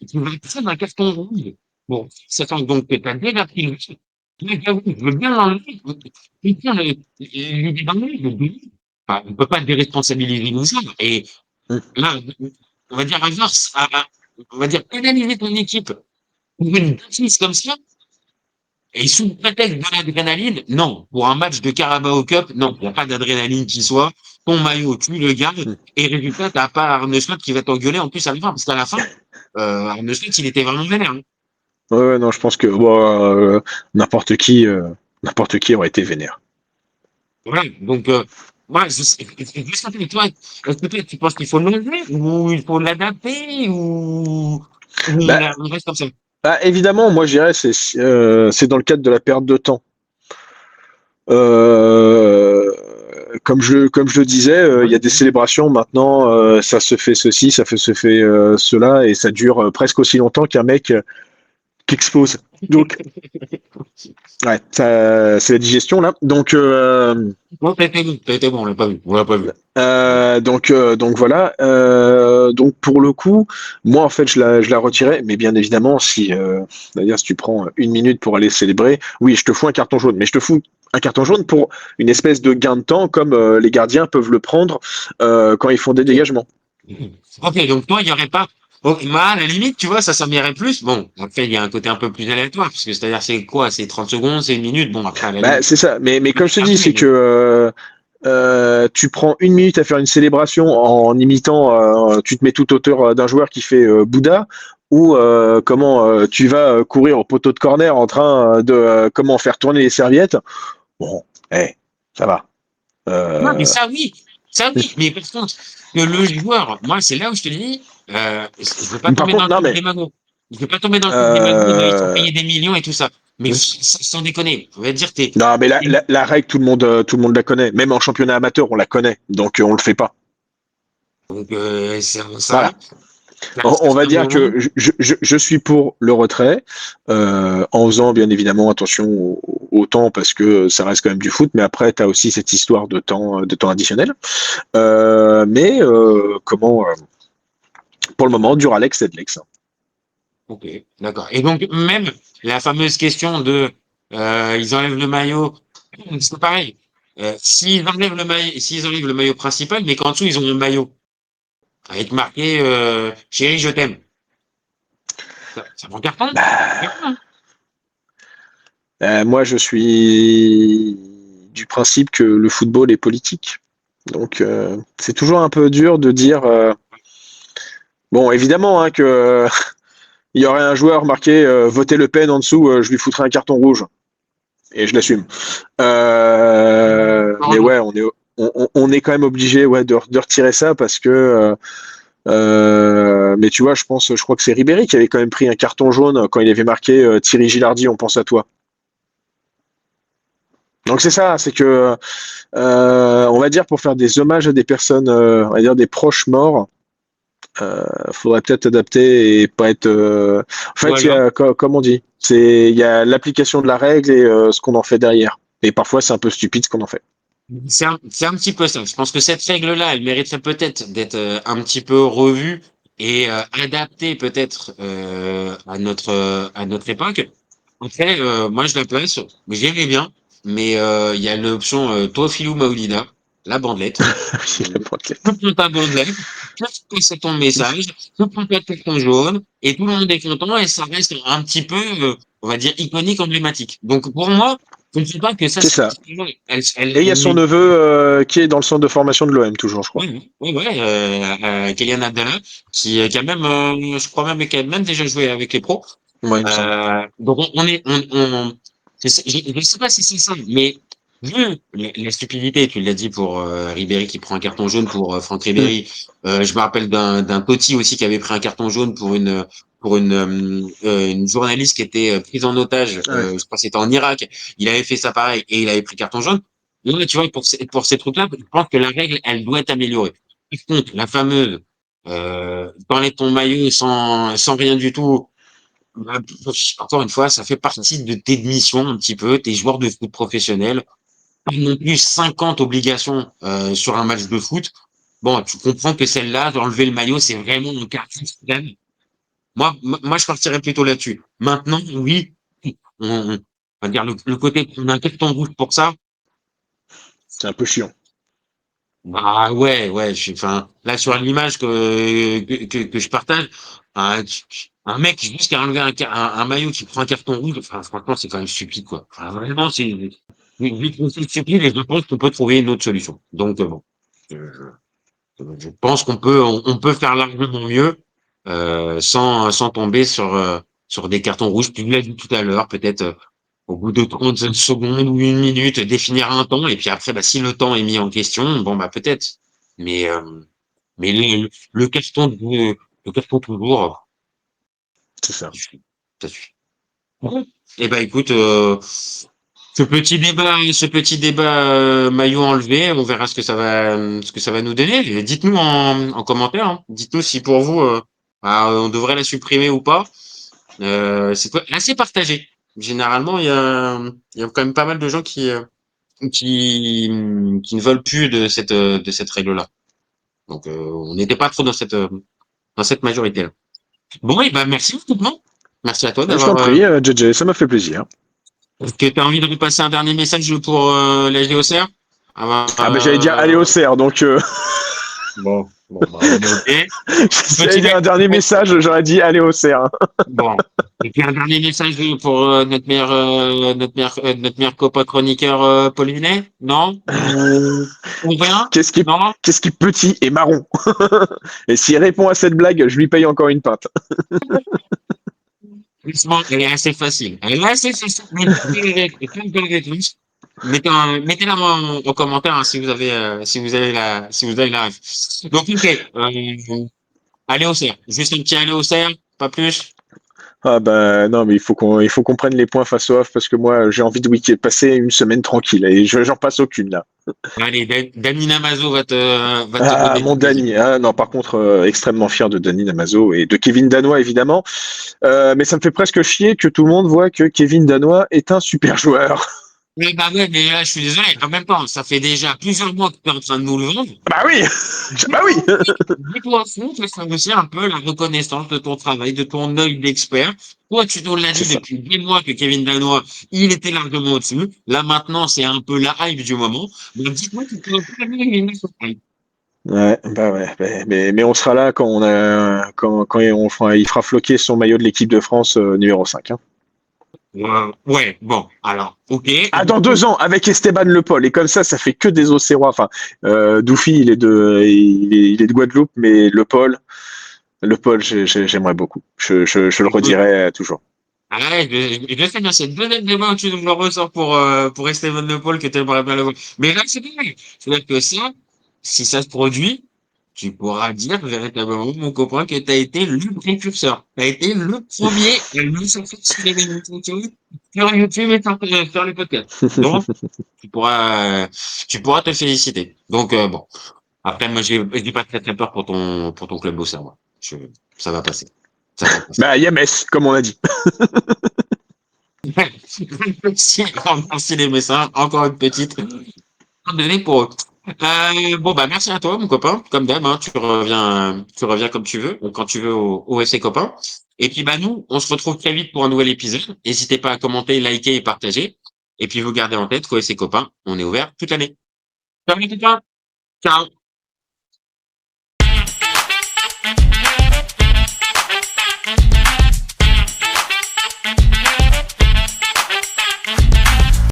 tu vas prendre un carton rouge. Bon, sachant donc que tu as déjà pris le risque. Mais j'avoue, je veux bien l'enlever. Putain, l'idée d'enlever, je dis, enfin, on peut pas déresponsabiliser les gens. Et là, on va dire, on va dire, pénaliser ton équipe pour une bêtise comme ça, et sous le prétexte de l'adrénaline, non. Pour un match de Carabao Cup, non, il n'y a pas d'adrénaline qui soit. Ton maillot, tu le gardes, et résultat, t'as pas Arne Slot qui va t'engueuler en plus à la fin, parce qu'à la fin, Arne Slot, il était vraiment vénère. Hein. Ouais, ouais, non, je pense que bon, n'importe qui, n'importe qui aurait été vénère. Voilà, donc, ouais, je sais pas, toi, est-ce que toi, tu penses qu'il faut l'enlever, ou il faut l'adapter, ou Bah, on reste comme ça? évidemment, moi, je dirais, c'est dans le cadre de la perte de temps. Euh, comme je le disais, il Ouais. y a des célébrations maintenant, ça se fait ceci, se fait cela, et ça dure presque aussi longtemps qu'un mec qui explose. Donc, ouais, c'est la digestion là. Non, t'as été bon, on l'a pas vu, on l'a pas vu. Donc voilà. Donc pour le coup, moi en fait, je la retirais, mais bien évidemment, si, c'est-à-dire si tu prends une minute pour aller célébrer, oui, je te fous un carton jaune, mais je te fous un carton jaune pour une espèce de gain de temps, comme les gardiens peuvent le prendre quand ils font des Ok. dégagements. Ok, donc toi, il y aurait pas. Ok, moi, à la limite, tu vois, ça m'irait plus. Bon, après, il y a un côté un peu plus aléatoire, parce que c'est-à-dire, c'est quoi? C'est 30 secondes, c'est une minute. Bon, après, à la Bah, limite. c'est ça. Mais comme je te dis, Après, c'est que tu prends une minute à faire une célébration en imitant, tu te mets tout auteur d'un joueur qui fait Bouddha, ou comment tu vas courir au poteau de corner en train de comment faire tourner les serviettes. Bon, ça va. non, mais Euh, ça oui, mais par contre, que le joueur, moi, c'est là où je te dis, je veux pas Par tomber dans contre, le non truc mais des magos. Je veux pas tomber dans le truc des magos, ils sont euh, payés des millions et tout ça. Mais sans déconner, on va dire, non mais la règle, tout le monde la connaît. Même en championnat amateur, on la connaît. Donc on le fait pas. donc, c'est ça. Voilà. À un On va certain dire moment, que je suis pour le retrait, en faisant bien évidemment attention au temps parce que ça reste quand même du foot, mais après tu as aussi cette histoire de temps additionnel. Comment pour le moment, Duralex, c'est de l'ex. ok, d'accord. Et donc, même la fameuse question de, ils enlèvent le maillot, c'est pareil. S'ils enlèvent le maillot principal, mais qu'en dessous, ils ont le maillot, avec marqué, chérie, je t'aime. Ça prend carton? Carton. Moi, je suis du principe que le football est politique. Donc, c'est toujours un peu dur de dire. Bon, évidemment, hein, que il y aurait un joueur marqué voter Le Pen en dessous, je lui foutrais un carton rouge. Et je l'assume. Mais Heureusement. ouais, on est quand même obligé ouais, de retirer ça parce que. Mais tu vois, je crois que c'est Ribéry qui avait quand même pris un carton jaune quand il avait marqué Thierry Gilardi, on pense à toi. Donc c'est ça, c'est que on va dire pour faire des hommages à des personnes, on va dire des proches morts, faudrait peut-être adapter et pas être. En fait, il y Voilà. a, comme on dit, il y a l'application de la règle et ce qu'on en fait derrière. Et parfois, c'est un peu stupide ce qu'on en fait. C'est un petit peu ça. Je pense que cette règle-là, elle mériterait peut-être d'être un petit peu revue et adaptée peut-être à notre époque. Après, moi je la place, j'aimais bien, mais il y a l'option Tofilu Maolida, la bandelette. Il a pas de Tu prends ta bandelette, tu passes ton message, tu prends ta carton jaune, et tout le monde est content, et ça reste un petit peu, on va dire, iconique, emblématique. Donc pour moi, je ne sais pas que ça, C'est c'est ça. Et il y a son elle neveu qui est dans le centre de formation de l'OM, toujours, je crois. oui, oui, ouais, Kylian Abdallah, qui a même, je crois même, qui a même déjà joué avec les pros. Moi, il me semble. Donc je ne sais pas si c'est ça, mais vu les stupidités, tu l'as dit pour Ribéry qui prend un carton jaune pour Franck Hmm. Ribéry. Je me rappelle d'un Totti aussi qui avait pris un carton jaune pour une journaliste qui était prise en otage. Ouais. Je crois que c'était en Irak. Il avait fait ça pareil et il avait pris carton jaune. Là, tu vois, pour ces trucs-là, je pense que la règle, elle doit être améliorée. Par contre, la fameuse t'enlèves ton maillot sans rien du tout. Bah, encore une fois, ça fait partie de tes missions un petit peu, tes joueurs de foot professionnels. Pas non plus 50 obligations sur un match de foot. Bon, tu comprends que celle-là, d'enlever le maillot, c'est vraiment un cas extrême. Moi, je partirais plutôt là-dessus. Maintenant, oui, on va dire le côté qu'on a un carton rouge pour ça. C'est un peu chiant. Bah ouais, ouais. Enfin, là sur l'image que je partage, un mec juste qui a enlevé un maillot qui prend un carton rouge, enfin franchement c'est quand même stupide quoi. Enfin, vraiment je trouve ça stupide et je pense qu'on peut trouver une autre solution. Donc bon, je pense on peut faire largement mieux sans tomber sur des cartons rouges. Tu l'as dit tout à l'heure, peut-être au bout de 30 secondes ou une minute, définir un temps, et puis après, bah, si le temps est mis en question, bon, bah, peut-être. Mais, le carton, le carton toujours, C'est ça. ça suffit. Ça suffit. Bon. Eh ben, écoute, Ce petit débat maillot enlevé, on verra ce que ça va nous donner. Et dites-nous en commentaire, hein. Dites-nous si pour vous, on devrait la supprimer ou pas. Assez partagé. Généralement, il y a quand même pas mal de gens qui ne veulent plus de cette règle-là. Donc, on n'était pas trop dans cette majorité-là. Bon, et ben merci beaucoup. Merci à toi Je t'en d'avoir. prie, JJ, ça m'a fait plaisir. Est-ce que tu as envie de repasser un dernier message pour la GOCR? Ah ben j'allais dire aller au cerf, donc Bon, on est OK. j'allais dire un dernier message, j'aurais dit aller au cerf. Bon. Et puis un dernier message pour notre meilleur copain chroniqueur Paul Vinet? Non? Ou rien? Qu'est-ce qui est, Non? qu'est-ce qui est petit et marron? Et s'il répond à cette blague, je lui paye encore une pinte. Franchement, elle est assez facile. Elle est assez facile. Mettez-la en commentaire hein, si vous avez la ref. Donc, ok. Allez au cerf. Juste un petit aller au cerf, pas plus. Ah ben non, mais il faut qu'on prenne les points face au off parce que moi j'ai envie de passer une semaine tranquille et j'en passe aucune là. Allez, Dani Namazo va te Ah donner mon du plaisir. Dani, ah non par contre extrêmement fier de Dani Namazo et de Kevin Danois évidemment. Mais ça me fait presque chier que tout le monde voit que Kevin Danois est un super joueur. Mais bah ouais, mais là, je suis désolé. En même temps, ça fait déjà plusieurs mois que tu es en train de nous le vendre. Bah oui, bah oui. Dis-toi, c'est aussi un peu la reconnaissance de ton travail, de ton œil d'expert. Toi, tu nous l'as C'est dit ça. depuis des mois que Kevin Danois, il était largement au-dessus. Là, maintenant, c'est un peu la hype du moment. Donc, dites-moi que tu peux pas éliminer cette hype. Ouais, bah ouais, mais on sera là quand il fera floquer son maillot de l'équipe de France numéro 5. Hein. Ouais, bon, alors, ok. Ah, dans 2 ans, avec Esteban Le Paul. Et comme ça fait que des Auxerrois. Enfin, Doufi, il est de Guadeloupe, mais Le Paul, j'aimerais beaucoup. Je le Écoute, redirai toujours. ah ouais, je sais bien, c'est le deuxième débat où tu nous le ressors pour Esteban Le Paul que tu aimerais bien le voir. Mais là, c'est pareil. C'est-à-dire que ça, si ça se produit, tu pourras dire véritablement, mon copain, que tu as été le précurseur. Tu as été le premier à nous sortir sur les réseaux sociaux, sur YouTube et sur les podcasts. Donc, tu pourras te féliciter. Donc, bon. Après, moi, je dis pas très très peur pour ton club bosseur, moi. Ça va passer. Ça va passer. Bah, Yames, comme on a dit. Merci les messages. Encore une petite. Donné pour eux. Bon, bah, merci à toi, mon copain. Comme d'hab, hein, tu reviens comme tu veux, quand tu veux au FC Copain. Et puis, bah, nous, on se retrouve très vite pour un nouvel épisode. N'hésitez pas à commenter, liker et partager. Et puis, vous gardez en tête qu'au FC Copain, on est ouvert toute l'année. Ciao, les copains. Ciao.